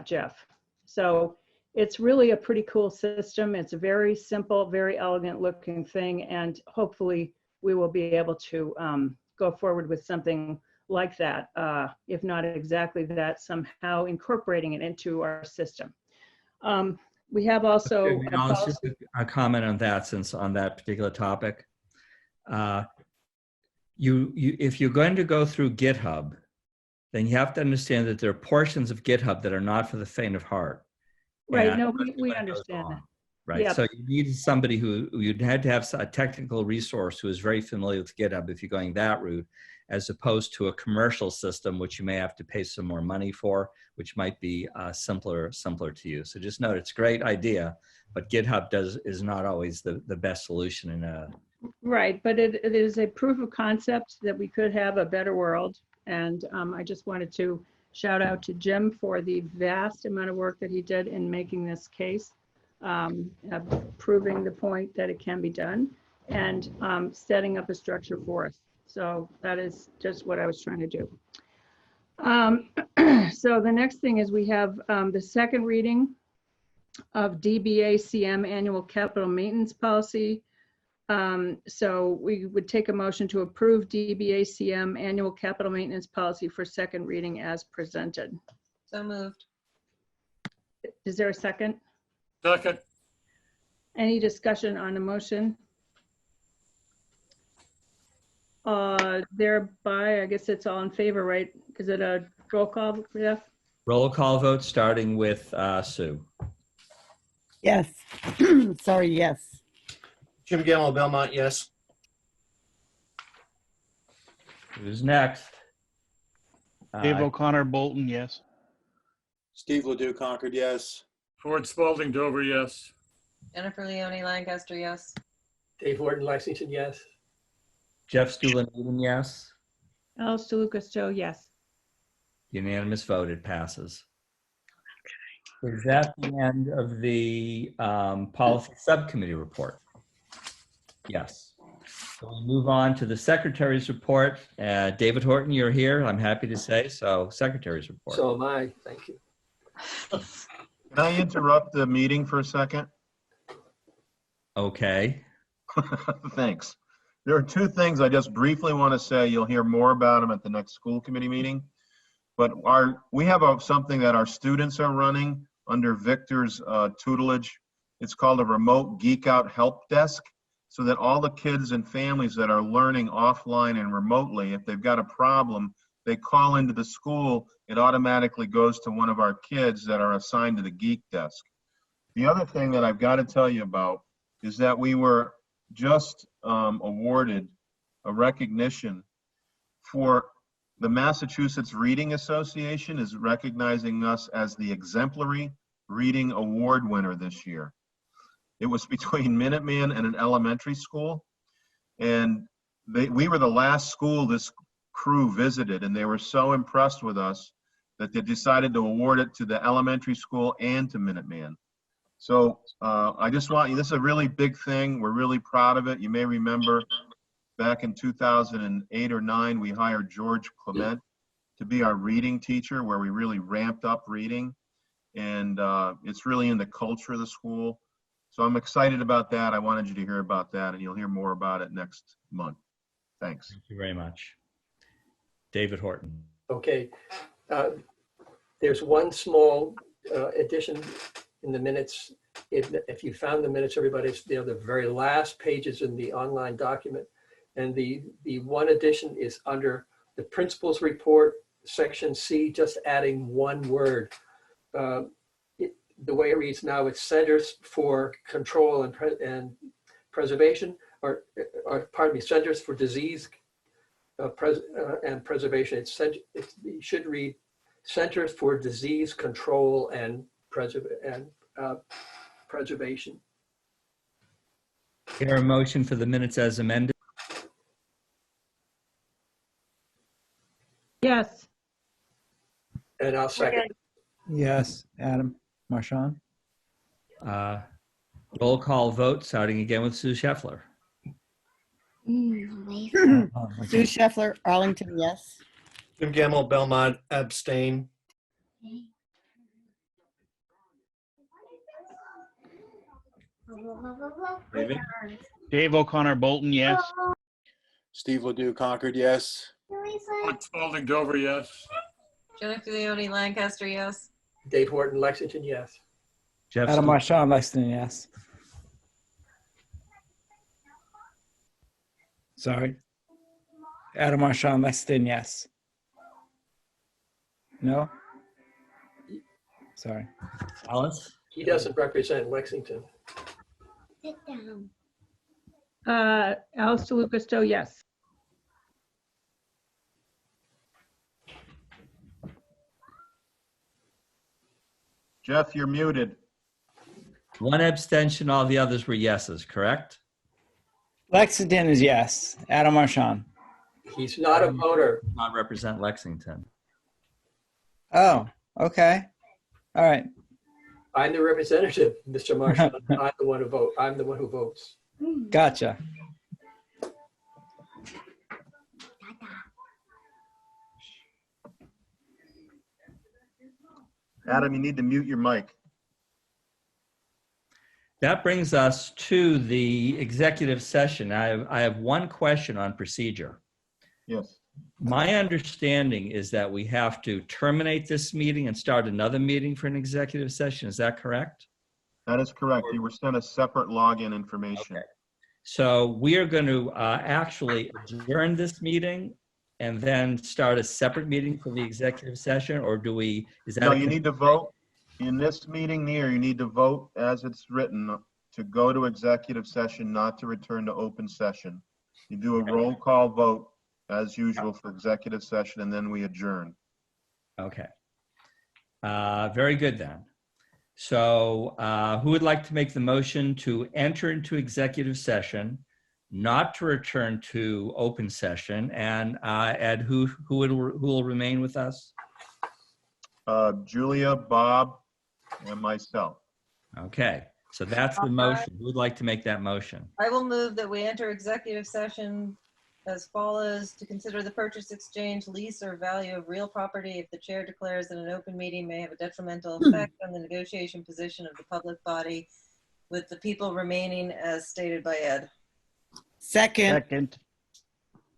Jeff. So it's really a pretty cool system. It's a very simple, very elegant looking thing, and hopefully we will be able to go forward with something like that, if not exactly that, somehow incorporating it into our system. We have also Just a comment on that, since on that particular topic. If you're going to go through GitHub, then you have to understand that there are portions of GitHub that are not for the faint of heart. Right, And no, we understand that. Right, Yep. so you need somebody who, you'd had to have a technical resource who is very familiar with GitHub if you're going that route, as opposed to a commercial system, which you may have to pay some more money for, which might be simpler to use. So just note, it's a great idea, but GitHub is not always the best solution in a. Right, but it is a proof of concept that we could have a better world. And I just wanted to shout out to Jim for the vast amount of work that he did in making this case, proving the point that it can be done, and setting up a structure for us. So that is just what I was trying to do. So the next thing is we have the second reading of DBACM Annual Capital Maintenance Policy. So we would take a motion to approve DBACM Annual Capital Maintenance Policy for second reading as presented. So moved. Is there a second? Second. Any discussion on the motion? Thereby, I guess it's all in favor, right? Is it a roll call, Jeff? Roll call vote starting with Sue. Yes. Sorry, yes. Jim Gamble, Belmont, yes. Who's next? Dave O'Connor, Bolton, yes. Steve Ledoux, Concord, yes. Ford Spalding, Dover, yes. Jennifer Leone, Lancaster, yes. Dave Horton, Lexington, yes. Jeff Stuhlen, yes. Alice DeLuca, Stowe, yes. Unanimous vote, it passes. Is that the end of the policy subcommittee report? Yes. So we move on to the secretary's report. David Horton, you're here, I'm happy to say. So secretary's report. So am I, thank you. Can I interrupt the meeting for a second? Okay. Thanks. There are two things I just briefly want to say. You'll hear more about them at the next school committee meeting. But we have something that our students are running under Victor's tutelage. It's called a remote geek out help desk, so that all the kids and families that are learning offline and remotely, if they've got a problem, they call into the school, it automatically goes to one of our kids that are assigned to the geek desk. The other thing that I've got to tell you about is that we were just awarded a recognition for the Massachusetts Reading Association is recognizing us as the exemplary reading award winner this year. It was between Minuteman and an elementary school, and we were the last school this crew visited, and they were so impressed with us that they decided to award it to the elementary school and to Minuteman. So I just want you, this is a really big thing. We're really proud of it. You may remember back in 2008 or 9, we hired George Clement to be our reading teacher, where we really ramped up reading. And it's really in the culture of the school. So I'm excited about that. I wanted you to hear about that, and you'll hear more about it next month. Thanks. Thank you very much. David Horton. Okay. There's one small addition in the minutes. If you found the minutes, everybody, it's the very last pages in the online document. And the one addition is under the principal's report, section C, just adding one word. The way it reads now, it's Centers for Control and Preservation, or pardon me, Centers for Disease and Preservation. It should read Centers for Disease Control and Preservation. Hear a motion for the minutes as amended? Yes. And I'll second. Yes, Adam Marchand. Roll call vote, starting again with Sue Scheffler. Sue Scheffler, Arlington, yes. Jim Gamble, Belmont, abstain. David? Dave O'Connor Bolton, yes. Steve Ledoux, Concord, yes. Alex Spalding Dover, yes. Jennifer Leone Lancaster, yes. Dave Horton, Lexington, yes. Jeff Adam Studo. Marchand, Lexington, yes. Sorry. Adam Marchand, Lexington, yes. No? Sorry. Alice? He doesn't represent Lexington. Sit down. Alice DeLucasto, yes. Jeff, you're muted. One abstention, all the others were yeses, correct? Lexington is yes. Adam Marchand. He's not a voter. Not represent Lexington. Oh, okay. All right. I'm the representative, Mr. Marshall. I'm the one who vote. I'm the one who votes. Gotcha. Adam, you need to mute your mic. That brings us to the executive session. I have one question on procedure. Yes. My understanding is that we have to terminate this meeting and start another meeting for an executive session. Is that correct? That is correct. You were sent a separate login information. Okay. So we are going to actually adjourn this meeting and then start a separate meeting for the executive session, or do we, is that? No, you need to vote. In this meeting here, you need to vote as it's written to go to executive session, not to return to open session. You do a roll call vote as usual for executive session, and then we adjourn. Okay. Very good then. So who would like to make the motion to enter into executive session, not to return to open session? And Ed, who will remain with us? Julia, Bob, and myself. Okay, so that's the motion. Who would like to make that motion? I will move that we enter executive session as follows: to consider the purchase, exchange, lease, or value of real property if the chair declares that an open meeting may have a detrimental effect on the negotiation position of the public body, with the people remaining as stated by Ed. Second.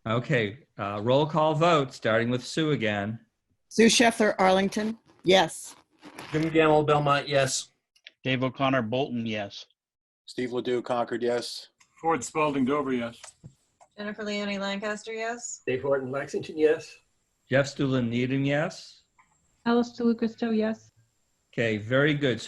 Okay, roll call vote, starting with Sue again. Sue Scheffler, Arlington, yes. Jim Gamble, Belmont, yes. Dave O'Connor Bolton, yes. Steve Ledoux, Concord, yes. Ford Spalding Dover, yes. Jennifer Leone Lancaster, yes. Dave Horton, Lexington, yes. Jeff Stuland Needham, yes. Alice DeLucasto, yes. Okay, very good.